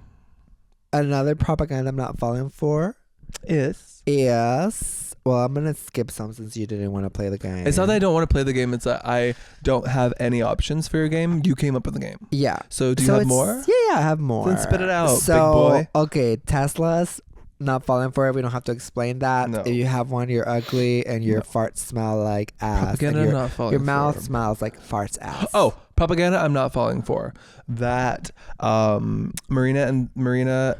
Another propaganda I'm not falling for is well, I'm gonna skip some since you didn't want to play the game. It's not that I don't want to play the game, it's that I don't have any options for your game. You came up with the game. Yeah. So do you have more? Yeah, I have more. Then spit it out, so, big boy. Okay, Tesla's not falling for it. We don't have to explain that. No. If you have one, you're ugly and your farts smell like ass. Propaganda I'm not falling your for. mouth smells like farts ass. Oh, propaganda I'm not falling for. That Marina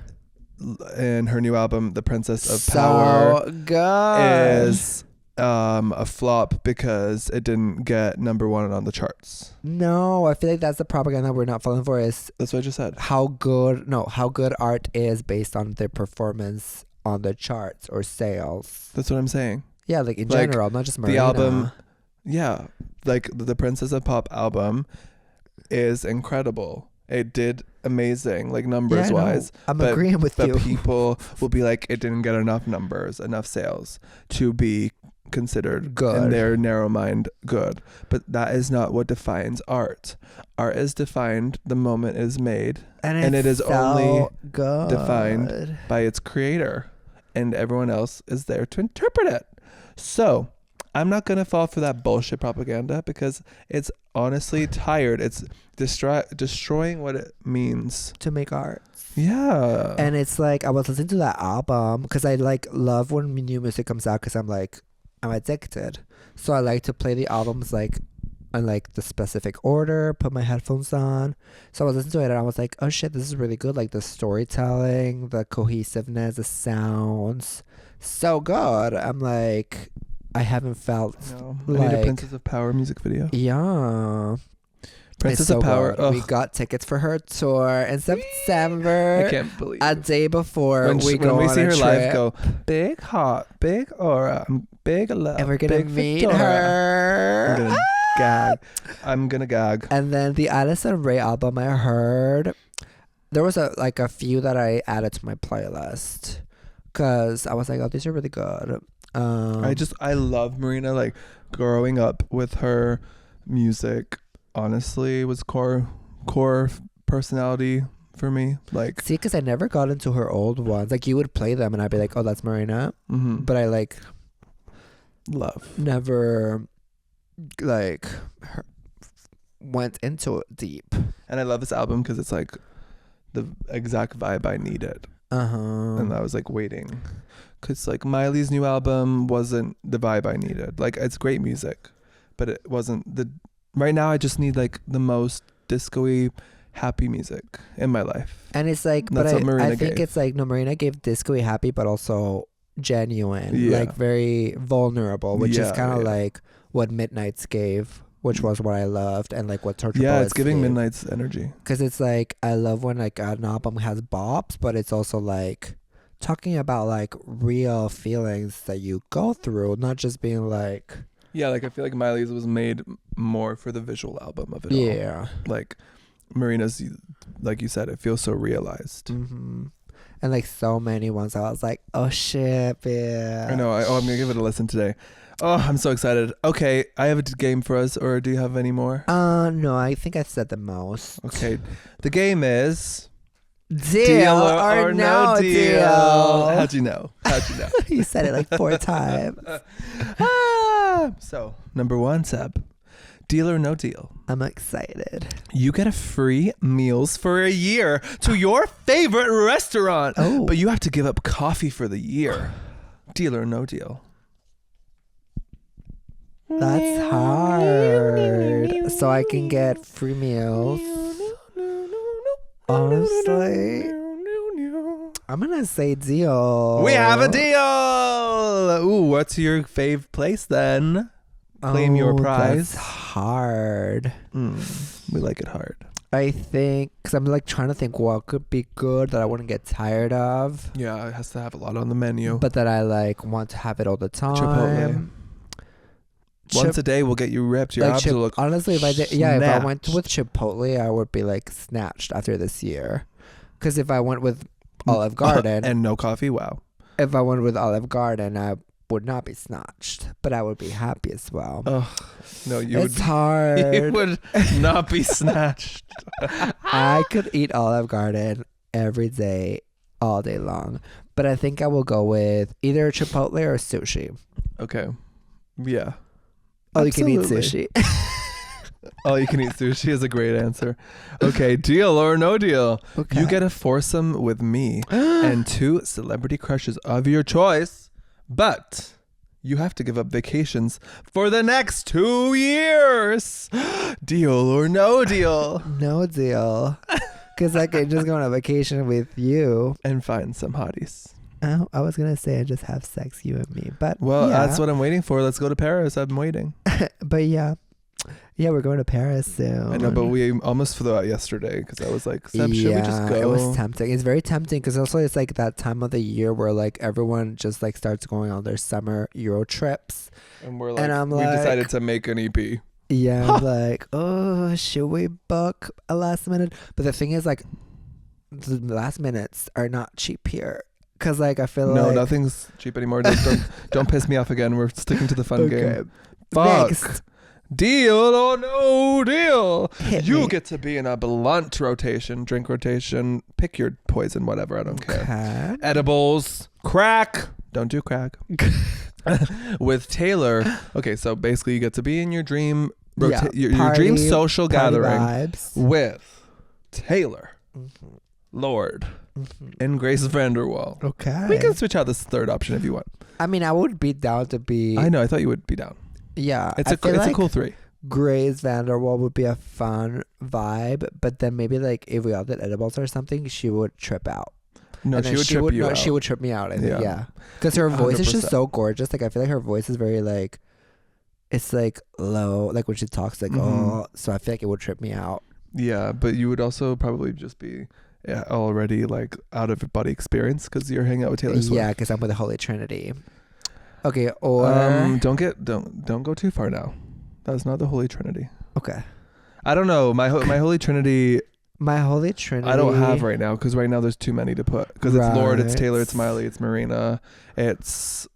and her new album, The Princess of Power, good. is a flop because it didn't get number 1 on the charts. No, I feel like that's the propaganda we're not falling for. Is That's what I just said. how good art is based on their performance on the charts or sales. That's what I'm saying. Yeah, like in Like, general, not just Marina. The album, yeah, like the Princess of Pop album is incredible. It did amazing, like numbers wise. I'm agreeing with you. But people will be like, it didn't get enough numbers, enough sales to be considered good in their narrow mind good. But that is not what defines art. Art is defined the moment it is made, and it is so only good. defined by its creator, and everyone else is there to interpret it. So I'm not gonna fall for that bullshit propaganda because it's honestly tired. It's destroying what it means to make art. Yeah. And it's like I was listening to that album because I like love when new music comes out because I'm addicted. So I like to play the albums like in like the specific order, put my headphones on. So I was listening to it and I was like, oh shit, this is really good. Like the storytelling, the cohesiveness, the sounds, so good. I'm like, I haven't felt I need a Princess of Power music video. Yeah. Princess so of Power. We got tickets for her tour in September. I can't believe a it. day before when we see her trip. live, go big heart, big aura, big love, and we're gonna big meet fedora. her. I'm gonna gag. I'm gonna gag. And then the Addison Rae album I heard, there was a few that I added to my playlist because I was like, oh, these are really good. I love Marina. Like growing up with her music, honestly, was core personality for me. Like, see, because I never got into her old ones. Like you would play them, and I'd be like, oh, that's Marina. mm-hmm. But I like love never like went into it deep. And I love this album because it's like the exact vibe I needed. And I was like waiting. Because like Miley's new album wasn't the vibe I needed. Like it's great music, but it wasn't the. Right now I just need like the most disco-y, happy music in my life. And it's like, That's what Marina I think gave. it's like, no, Marina gave disco-y happy, but also genuine, Yeah. like very vulnerable, which is kind of yeah. like what Midnight's gave, which was what I loved, and like what Torture Yeah, Bullets it's giving gave. Midnight's energy. Because it's like, I love when like an album has bops, but it's also like talking about like real feelings that you go through, not just being like, Yeah, like I feel like Miley's was made more for the visual album of it all. yeah. Like Marina's, like you said, it feels so realized. Mm-hmm. And like so many ones I was like, oh shit, yeah. I know. I'm gonna give it a listen today. Oh, I'm so excited. Okay, I have a game for us, or do you have any more? No, I think I said the most. Okay, the game is Deal or no deal. How'd you know? You said it like 4 times. So, number 1, Seb. Deal or no deal? I'm excited. You get a free meals for a year to your favorite restaurant. Oh. But you have to give up coffee for the year. Deal or no deal? That's hard. So I can get free meals. Honestly, I'm gonna say deal. We have a deal. Ooh, what's your fave place then? Claim your prize. That's hard. We like it hard. I think, because I'm like trying to think what could be good that I wouldn't get tired of, Yeah, it has to have a lot on the menu. but that I like want to have it all the time. Chipotle. Once a day will get you ripped. Your Like abs will look honestly, if I did, yeah, if I went snatched. with Chipotle, I would be like snatched after this year. Because if I went with Olive Garden, and no coffee, wow. if I went with Olive Garden, I would not be snatched, but I would be happy as well. Oh, no, you It's would. hard. You would not be snatched. I could eat Olive Garden every day, all day long. But I think I will go with either Chipotle or sushi. Okay. Yeah. Oh, you can eat Absolutely. sushi. Oh, you can eat sushi is a great answer. Okay, deal or no deal? Okay. You get a foursome with me and 2 celebrity crushes of your choice, but you have to give up vacations for the next 2 years. Deal or no deal? No deal. Because I could just go on a vacation with you. And find some hotties. Oh, I was going to say just have sex, you and me. But Well, yeah. that's what I'm waiting for. Let's go to Paris. I'm waiting. But yeah. Yeah, we're going to Paris soon. I know, but we almost flew out yesterday because I was like, Seb, should we just go? It was tempting. It's very tempting because also it's like that time of the year where like everyone just like starts going on their summer Euro trips. And we're like, And I'm we like- decided to make an EP. Yeah, I'm like, oh, should we book a last minute? But the thing is, like, the last minutes are not cheap here. Because, like, I feel No, like... nothing's cheap anymore. Don't piss me off again. We're sticking to the fun game. Fuck. Next. Deal or no deal? Hit You me. get to be in a blunt rotation, drink rotation, pick your poison, whatever. I don't care. Okay. Edibles, crack. Don't do crack. With Taylor. Okay, so basically you get to be in your dream your dream social Party gathering vibes. with Taylor, Mhm. Lord, Mhm. and Grace Vanderwall. Okay. We can switch out this third option if you want. I mean, I would be down to be... I know. I thought you would be down. Yeah. It's I a feel like cool 3. Grace Vanderwall would be a fun vibe, but then maybe, like, if we all did edibles or something, she would trip out. No, And she then would trip you out. She would trip me out. I think, Yeah. yeah. Because her voice is just 100%. so gorgeous. Like, I feel like her voice is very, like, it's, like, low. Like, when she talks, like, Mhm. oh. So I feel like it would trip me out. Yeah, but you would also probably just be already like out of body experience because you're hanging out with Taylor Swift. Yeah, because I'm with the Holy Trinity. Okay, or... Don't go too far now. That's not the Holy Trinity. okay. I don't know. My Holy Trinity My Holy Trinity... I don't have right now because right now there's too many to put because it's Lord, it's Right. Taylor, it's Miley, it's Marina, it's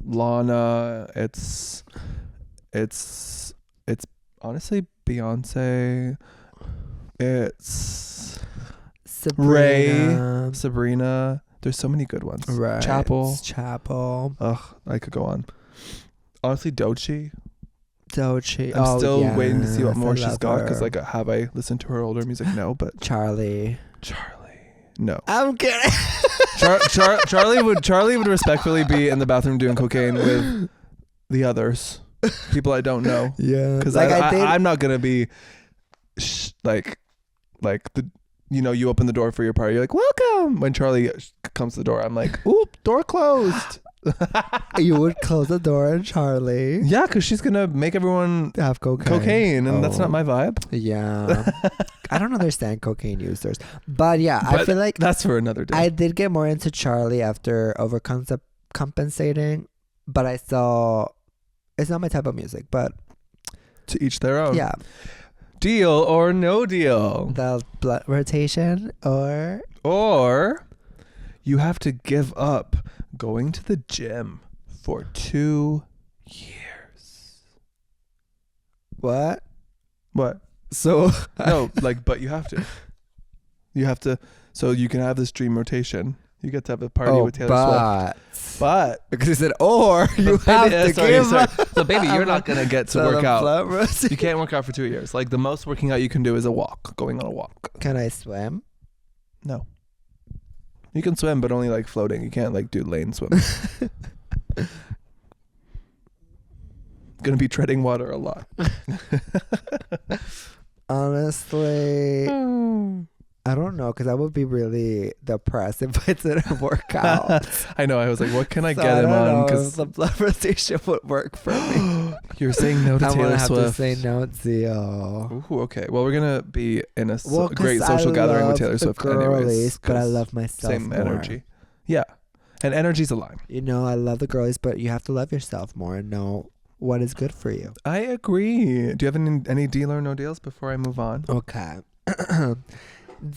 Lana, it's honestly Beyonce, it's Sabrina. Sabrina. There's so many good ones. Right. Chapel. Oh, I could go on. Honestly, Doechii. Doechii. I'm still waiting to see what yes, more I she's love got her. because like have I listened to her older music? No, but Charlie. no. I'm kidding. Charlie would respectfully be in the bathroom doing cocaine with the others, people I don't know, Yeah. because Like, I think... I'm not gonna be like the you open the door for your party, you're like welcome. When Charlie comes to the door, I'm like oop, door closed. You would close the door on Charlie. Yeah, because she's gonna make everyone Have cocaine. and that's Oh. not my vibe. Yeah. I don't understand cocaine users. But yeah, I But feel like that's for another day. I did get more into Charlie after overcompensating, but I still... It's not my type of music, but To each their own. yeah. Deal or no deal? The blood rotation or... Or you have to give up going to the gym for 2 years. What? What? So... No, but you have to. You have to, so you can have this dream rotation. You get to have a party with Taylor Swift. But because he said, or you have to give up. So baby, you're not gonna get to work out. You You can't work out for 2 years. Like the most working out you can do is a walk, going on a walk. Can I swim? No. You can swim, but only like floating. You can't like do lane swimming. Gonna be treading water a lot. Honestly, I don't know, because I would be really depressed if I didn't work out. I know. I was like, what can I get him on? Because the blood rotation would work for me. You're saying no to Taylor Swift. I'm gonna have to say no to you. Ooh, okay. Well, we're gonna be in a great social gathering with Taylor Swift anyways. But I love myself same more. Energy. Yeah. And energy's a line. You know, I love the girlies, but you have to love yourself more and know what is good for you. I agree. Do you have any deal or no deals before I move on? Okay.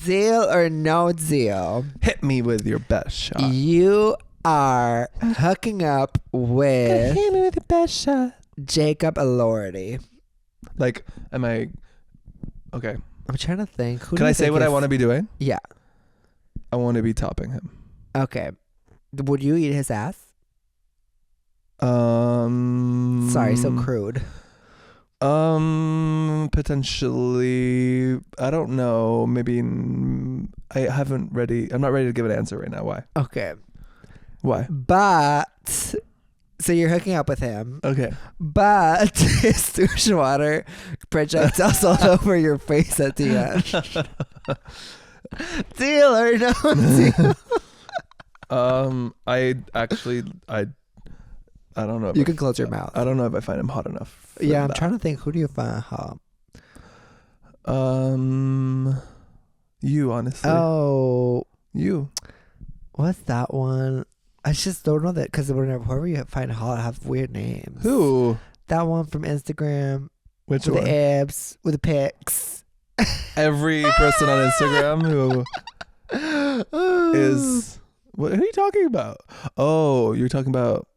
Deal or no deal? Hit me with your best shot. You are hooking up with hit me with your best shot. Jacob Elordi. Like, am I... Okay. I'm trying to think. Can I say what I want to be doing? Yeah. I want to be topping him. Okay. Would you eat his ass? Sorry, so crude. Potentially, I don't know. Maybe I'm not ready to give an answer right now. Why? Okay. Why? But so you're hooking up with him. Okay. But his douche water projectiles all over your face at the end. Deal or no deal? I don't know. You can close your mouth. I don't know if I find him hot enough. Yeah, I'm trying to think. Who do you find hot? You, honestly. Oh. You. What's that one? I just don't know that, because whoever you find hot have weird names. Who? That one from Instagram. Which with one? The abs, with the pics. Every person on Instagram who is... What are you talking about? Oh, you're talking about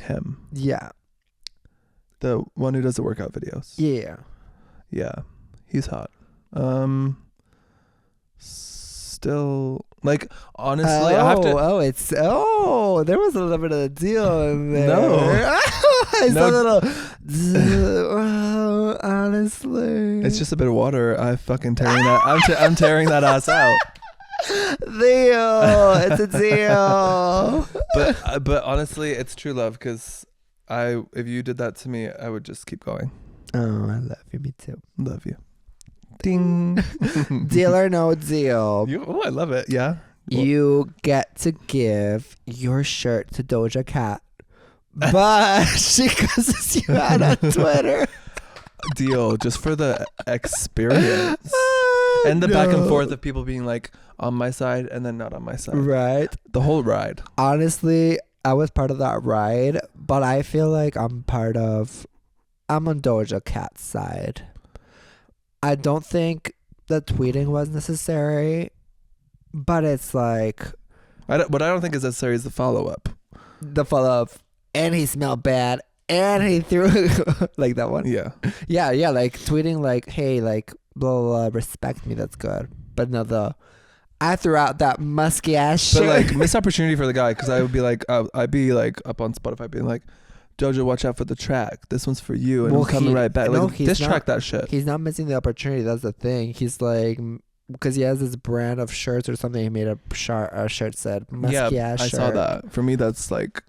him. Yeah. The one who does the workout videos. Yeah. Yeah. He's hot. Still, like, honestly, I have to... there was a little bit of a deal in there. No. I saw a little... honestly. It's just a bit of water. I'm tearing that ass out. Deal. It's a deal. But honestly, it's true love, because if you did that to me, I would just keep going. Oh, I love you. Me too. Love you. Ding. Deal or no deal? I love it. Yeah. You get to give your shirt to Doja Cat, but she cusses you out on Twitter. Deal, just for the experience. And the back and forth of people being like on my side and then not on my side. Right. The whole ride. Honestly, I was part of that ride, but I feel like I'm on Doja Cat's side. I don't think the tweeting was necessary, but it's like... What I don't think is necessary is the follow-up. The follow-up, and he smelled bad, and he threw... like that one? Yeah. Yeah, like tweeting like, hey, like, blah, blah, blah, respect me, that's good. But no, I threw out that musky ass shit. But like, missed opportunity for the guy, because I would be like, I'd be like up on Spotify being like, Doja, watch out for the track. This one's for you, and I'm coming right back. Like, track that shit. He's not missing the opportunity. That's the thing. He's like, because he has this brand of shirts or something. He made a shirt said musky ass shirt. I saw that. For me, that's like,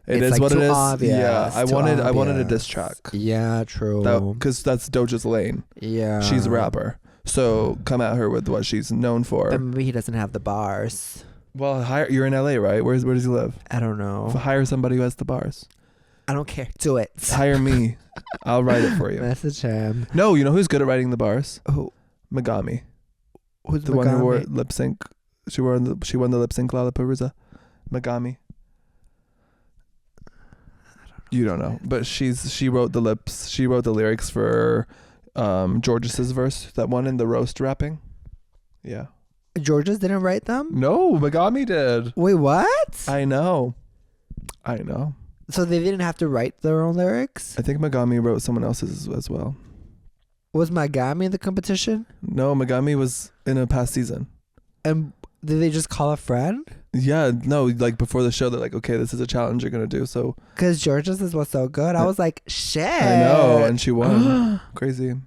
it's is like what it is. Obvious, yeah, I wanted a diss track. Yeah, true. Because that's Doja's lane. Yeah, she's a rapper, so come at her with what she's known for. But maybe he doesn't have the bars. Well, you're in LA, right? Where does he live? I don't know. Hire somebody who has the bars. I don't care. Do it. Hire me. I'll write it for you. Message him. No, you know who's good at writing the bars? Who? Megami. Who's the Megami? one who wore lip sync? She won the lip sync Lollapalooza. Megami. You don't know, but she wrote the lips. She wrote the lyrics for George's verse, that one in the roast rapping. Yeah. George's didn't write them? No, Megami did. Wait, what? I know. So they didn't have to write their own lyrics? I think Megami wrote someone else's as well. Was Megami in the competition? No, Megami was in a past season. And did they just call a friend? Yeah, no, like before the show, they're like, okay, this is a challenge you're gonna do. So Because George's was so good. I was like, shit. I know, and she won. Crazy. And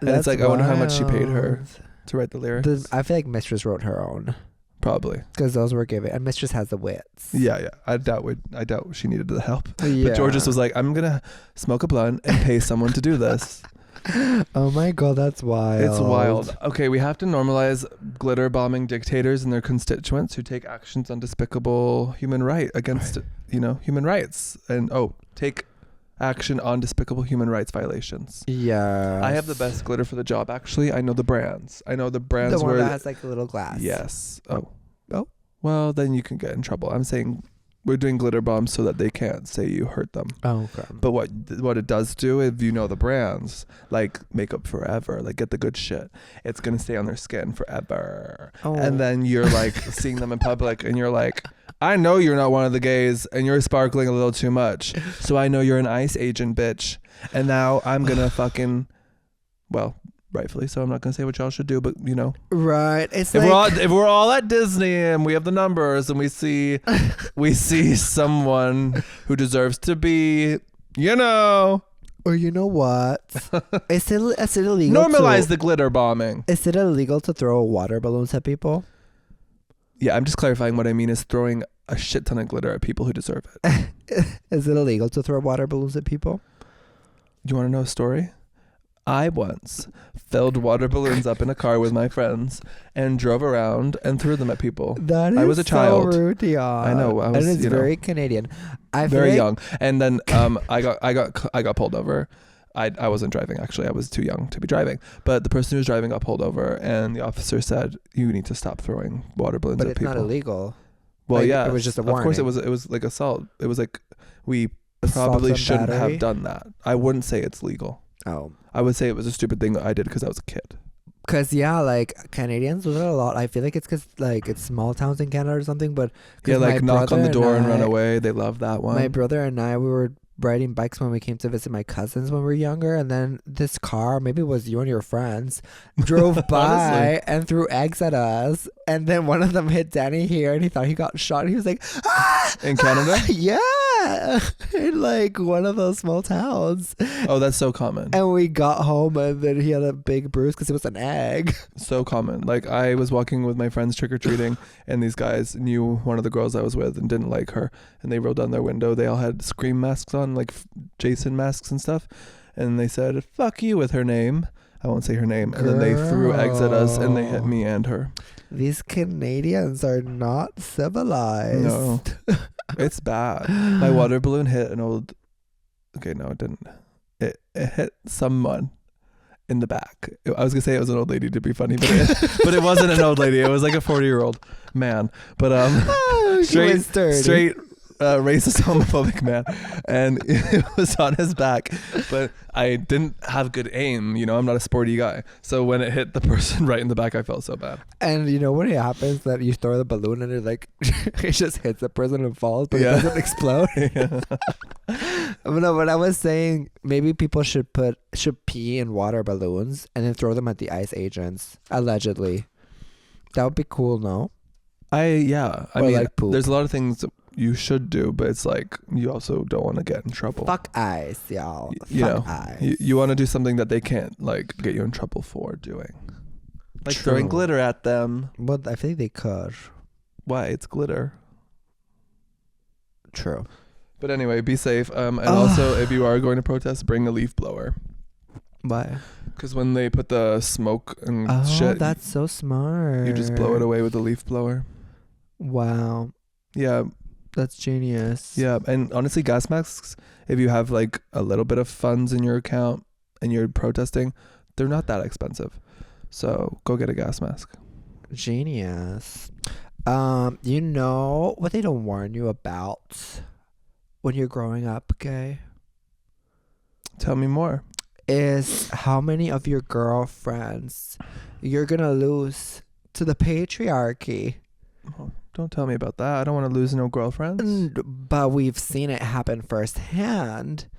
it's like, I wonder how much she paid her to write the lyrics. I feel like Mistress wrote her own. Probably. Because those were given. And Mistress has the wits. Yeah. I doubt she needed the help. Yeah. But George's was like, I'm gonna smoke a blunt and pay someone to do this. Oh my god, that's wild. It's wild. Okay, we have to normalize glitter bombing dictators and their constituents who take actions on despicable human rights, and take action on despicable human rights violations. Yeah. I have the best glitter for the job, actually. I know the brands. The one that has like a little glass. Yes. Oh. Oh. Well, then you can get in trouble. I'm saying we're doing glitter bombs so that they can't say you hurt them. Oh, okay. But what it does do, if you know the brands, like Makeup Forever, like get the good shit, it's going to stay on their skin forever. Oh. And then you're like seeing them in public and you're like, I know you're not one of the gays and you're sparkling a little too much. So I know you're an ICE agent, bitch. And now I'm going to fucking, well, rightfully so. I'm not gonna say what y'all should do, but you know, right? It's if we're all at Disney and we have the numbers and we see someone who deserves to be, you know, or you know what? Is it illegal? Normalize the glitter bombing. Is it illegal to throw water balloons at people? Yeah, I'm just clarifying. What I mean is throwing a shit ton of glitter at people who deserve it. Is it illegal to throw water balloons at people? You want to know a story? I once filled water balloons up in a car with my friends and drove around and threw them at people. That is I was a child. So rude, yeah. I know. I was, and it's very Canadian. Very young. And then I got pulled over. I wasn't driving, actually. I was too young to be driving. But the person who was driving got pulled over, and the officer said, "You need to stop throwing water balloons at people." But it's not illegal. Well, like, yeah. It was just a warning. Of course, it was like assault. It was like we probably shouldn't have done that. I wouldn't say it's legal. Oh. I would say it was a stupid thing that I did because I was a kid. Because, yeah, like, Canadians do that a lot. I feel like it's because, like, it's small towns in Canada or something, but... Yeah, like, knock on the door and run away. They love that one. My brother and I, we were riding bikes when we came to visit my cousins when we were younger, and then this car, maybe it was you and your friends, drove by and threw eggs at us, and then one of them hit Danny here, and he thought he got shot, and he was like, ah! In Canada? Yeah! In, like, one of those small towns. Oh, that's so common. And we got home, and then he had a big bruise because it was an egg. So common. Like, I was walking with my friends trick-or-treating, and these guys knew one of the girls I was with and didn't like her, and they rolled down their window. They all had Scream masks on, like Jason masks and stuff, and they said, "Fuck you" with her name. I won't say her name. And then they threw eggs at us, and they hit me and her. These Canadians are not civilized. No. It's bad. My water balloon hit an old... Okay, no, it didn't. It hit someone in the back. I was going to say it was an old lady to be funny, but it wasn't an old lady. It was like a 40-year-old man. But straight racist, homophobic man. And it was on his back. But I didn't have good aim. You know, I'm not a sporty guy. So when it hit the person right in the back, I felt so bad. And you know when it happens that you throw the balloon and it like it just hits the person and falls, but it doesn't explode. No, but I was saying maybe people should pee in water balloons and then throw them at the ICE agents, allegedly. That would be cool, no? I mean, like poop. There's a lot of things you should do, but it's like you also don't want to get in trouble. Fuck ICE, y'all. Fuck ICE. You want to do something that they can't like get you in trouble for doing. Like True. throwing glitter at them. But I think they could. Why? It's glitter. True. But anyway, be safe. And also, if you are going to protest, bring a leaf blower. Why? Because when they put the smoke and shit, that's so smart. You just blow it away with a leaf blower. Wow. Yeah. That's genius. Yeah. And honestly, gas masks, if you have like a little bit of funds in your account and you're protesting, they're not that expensive. So go get a gas mask. Genius. You know what they don't warn you about when you're growing up, gay? Tell me more. Is how many of your girlfriends you're gonna lose to the patriarchy. Oh, don't tell me about that. I don't want to lose no girlfriends. But we've seen it happen firsthand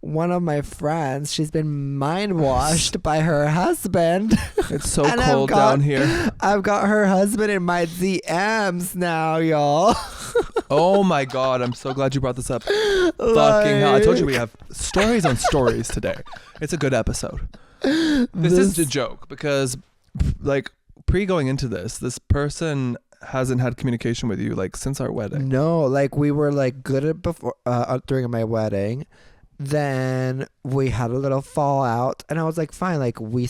one of my friends, she's been mind washed by her husband. It's so cold down here. I've got her husband in my DMs now, y'all. Oh my God, I'm so glad you brought this up. Fucking hell. I told you we have stories on stories today. It's a good episode. This is a joke because like going into this person hasn't had communication with you like since our wedding. No, like we were like good at before during my wedding. Then we had a little fallout, and I was like, fine, like we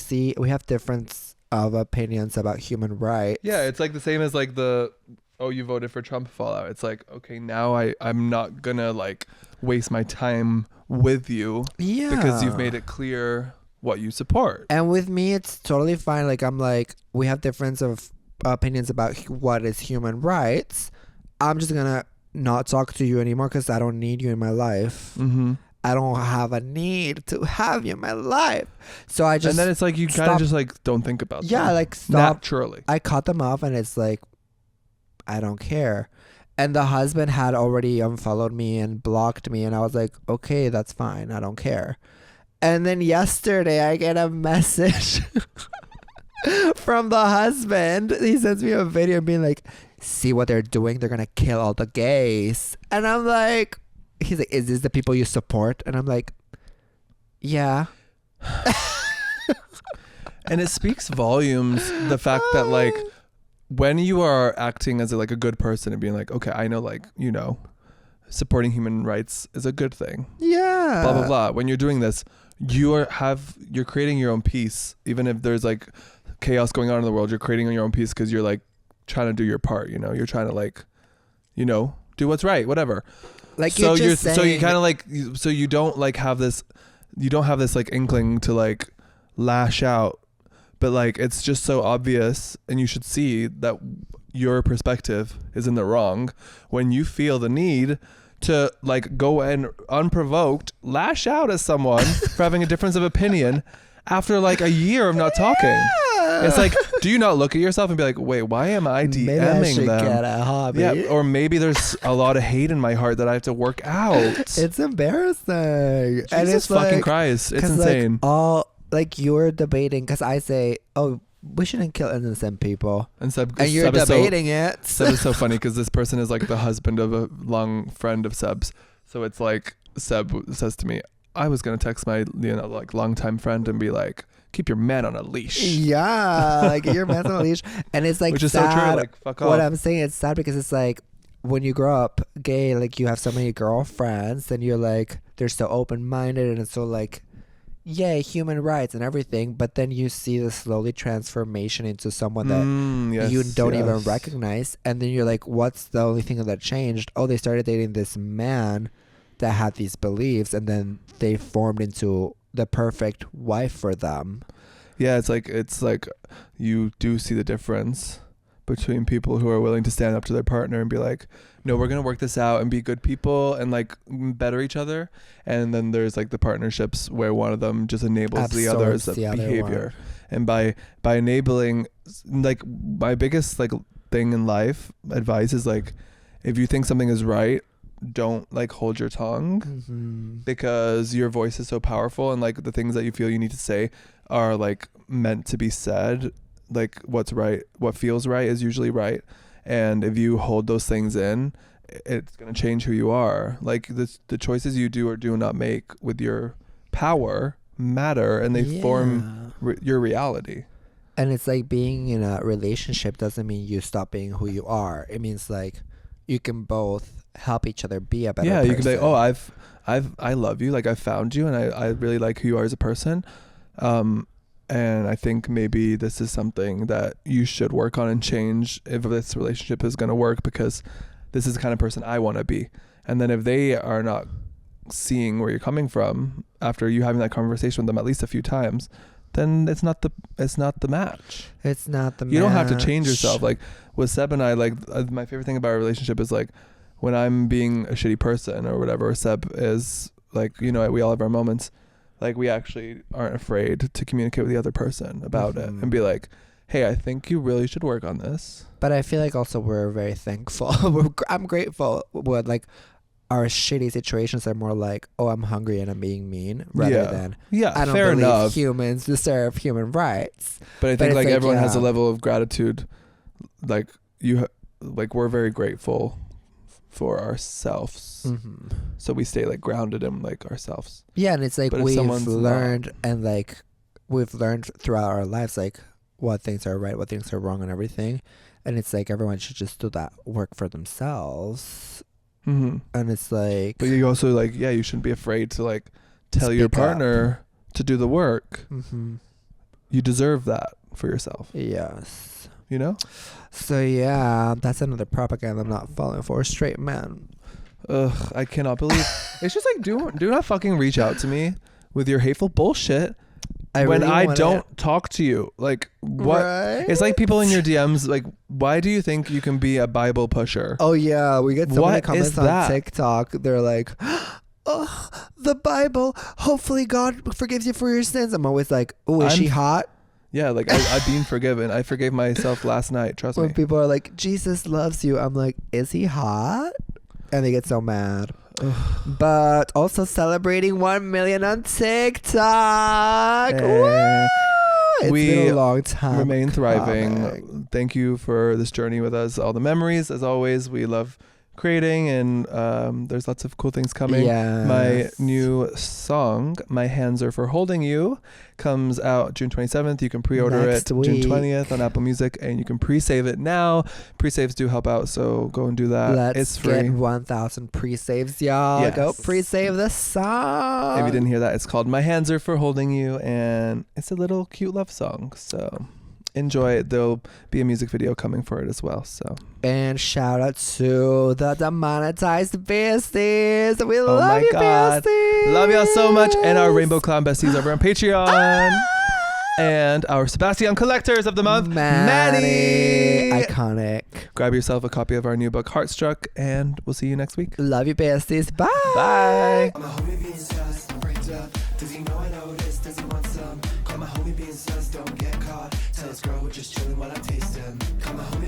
have difference of opinions about human rights. Yeah, it's like the same as like you voted for Trump fallout. It's like, okay, now I'm not gonna like waste my time with you because you've made it clear what you support. And with me, it's totally fine. Like I'm like, we have difference of opinions about what is human rights. I'm just gonna not talk to you anymore because I don't need you in my life. Mm-hmm. I don't have a need to have you in my life. So I just... And then it's like you kind of just like don't think about them. Like stop. Naturally. I cut them off and it's like, I don't care. And the husband had already unfollowed me and blocked me. And I was like, okay, that's fine. I don't care. And then yesterday I get a message from the husband. He sends me a video being like, see what they're doing? They're going to kill all the gays. And I'm like... He's like, is this the people you support? And I'm like, yeah. And it speaks volumes, the fact that like when you are acting as a good person and being like, okay, I know, like, you know, supporting human rights is a good thing. Yeah. Blah, blah, blah. When you're doing this, you're creating your own peace. Even if there's like chaos going on in the world, you're creating your own peace because you're like trying to do your part, you know, you're trying to like, you know, do what's right, whatever. Like so you kind of like so you don't like have this like inkling to like lash out, but like it's just so obvious and you should see that your perspective is in the wrong when you feel the need to like go and unprovoked lash out at someone for having a difference of opinion after like a year of not talking. It's like, do you not look at yourself and be like, wait, why am I DMing maybe I should them? Get a hobby. Yeah, or maybe there's a lot of hate in my heart that I have to work out. It's embarrassing. Jesus and it's fucking like, Christ. It's insane. Like you're debating because I say, oh, we shouldn't kill innocent people. And you're debating it. Seb is so funny because this person is like the husband of a long friend of Seb's. So it's like Seb says to me, I was going to text my like longtime friend and be like, keep your man on a leash. Yeah, like your man's on a leash. And it's like, which is sad. so true. Like, fuck off. What I'm saying, it's sad because it's like when you grow up gay, like you have so many girlfriends and you're like, they're so open-minded and it's so like, yay, human rights and everything. But then you see the slowly transformation into someone that you don't even recognize. And then you're like, what's the only thing that changed? Oh, they started dating this man that had these beliefs and then they formed into the perfect wife for them. Yeah, it's like you do see the difference between people who are willing to stand up to their partner and be like, no, we're gonna work this out and be good people and like better each other. And then there's like the partnerships where one of them just enables the other's behavior. And by enabling, like my biggest like thing in life advice is like, if you think something is right, don't like hold your tongue because your voice is so powerful and like the things that you feel you need to say are like meant to be said. Like what's right, what feels right is usually right. And if you hold those things in, it's going to change who you are. Like the choices you do or do not make with your power matter and they form your reality. And it's like being in a relationship doesn't mean you stop being who you are. It means like you can both help each other be a better person. You can be like, oh, I love you, like I found you and I really like who you are as a person. And I think maybe this is something that you should work on and change if this relationship is going to work because this is the kind of person I want to be. And then if they are not seeing where you're coming from after you having that conversation with them at least a few times, then it's not the match. It's not the match. You don't have to change yourself. Like with Seb and I, like my favorite thing about our relationship is like when I'm being a shitty person or whatever, Seb is like, you know, we all have our moments. Like we actually aren't afraid to communicate with the other person about it and be like, hey, I think you really should work on this. But I feel like also we're very thankful. I'm grateful with like our shitty situations are more like, oh, I'm hungry and I'm being mean, rather than I don't fair believe enough. humans deserve human rights. But I think like it's everyone has a level of gratitude. Like like we're very grateful for ourselves, so we stay like grounded in like ourselves. Yeah, and it's like But if we've someone's learned not- and like we've learned throughout our lives like what things are right, what things are wrong, and everything. And it's like everyone should just do that work for themselves. And it's like, but you also like, yeah, you shouldn't be afraid to like tell your speak partner to do the work. You deserve that for yourself. Yes. You know? So yeah, that's another propaganda I'm not falling for. Straight men. Ugh, I cannot believe. It's just like, do not fucking reach out to me with your hateful bullshit when really I want don't talk to you. Like, what? Right? It's like people in your DMs, like, why do you think you can be a Bible pusher? Oh yeah, we get so many What comments is on that? TikTok. They're like, oh, the Bible. Hopefully God forgives you for your sins. I'm always like, oh, is she hot? Yeah, like I've been forgiven. I forgave myself last night. Trust When me. people are like, Jesus loves you, I'm like, is he hot? And they get so mad. But also celebrating 1 million on TikTok. Woo! It's We been a long time. Remain thriving. coming. Thank you for this journey with us. All the memories, as always. We love creating, and there's lots of cool things coming. Yes. My new song, My Hands Are For Holding You, comes out June 27th. You can pre-order Next it week. June 20th on Apple Music, and you can pre-save it now. Pre-saves do help out, so go and do that. Let's It's free. get 1,000 pre-saves, y'all. Yes. Go pre-save the song. If you didn't hear that, it's called My Hands Are For Holding You, and it's a little cute love song, so enjoy it. There'll be a music video coming for it as well. So And shout out to the demonetized besties. We love my you, God. besties. love y'all so much, and our Rainbow Clown besties over on Patreon, and our Sebastian collectors of the month, Manny. Iconic. Grab yourself a copy of our new book, Heartstruck, and we'll see you next week. Love you, besties. Bye. Bye. My homie being sus, framed up. Does he know I noticed? Does he want some? Call my homie being sus, don't get caught. Tell his girl we're just chilling while I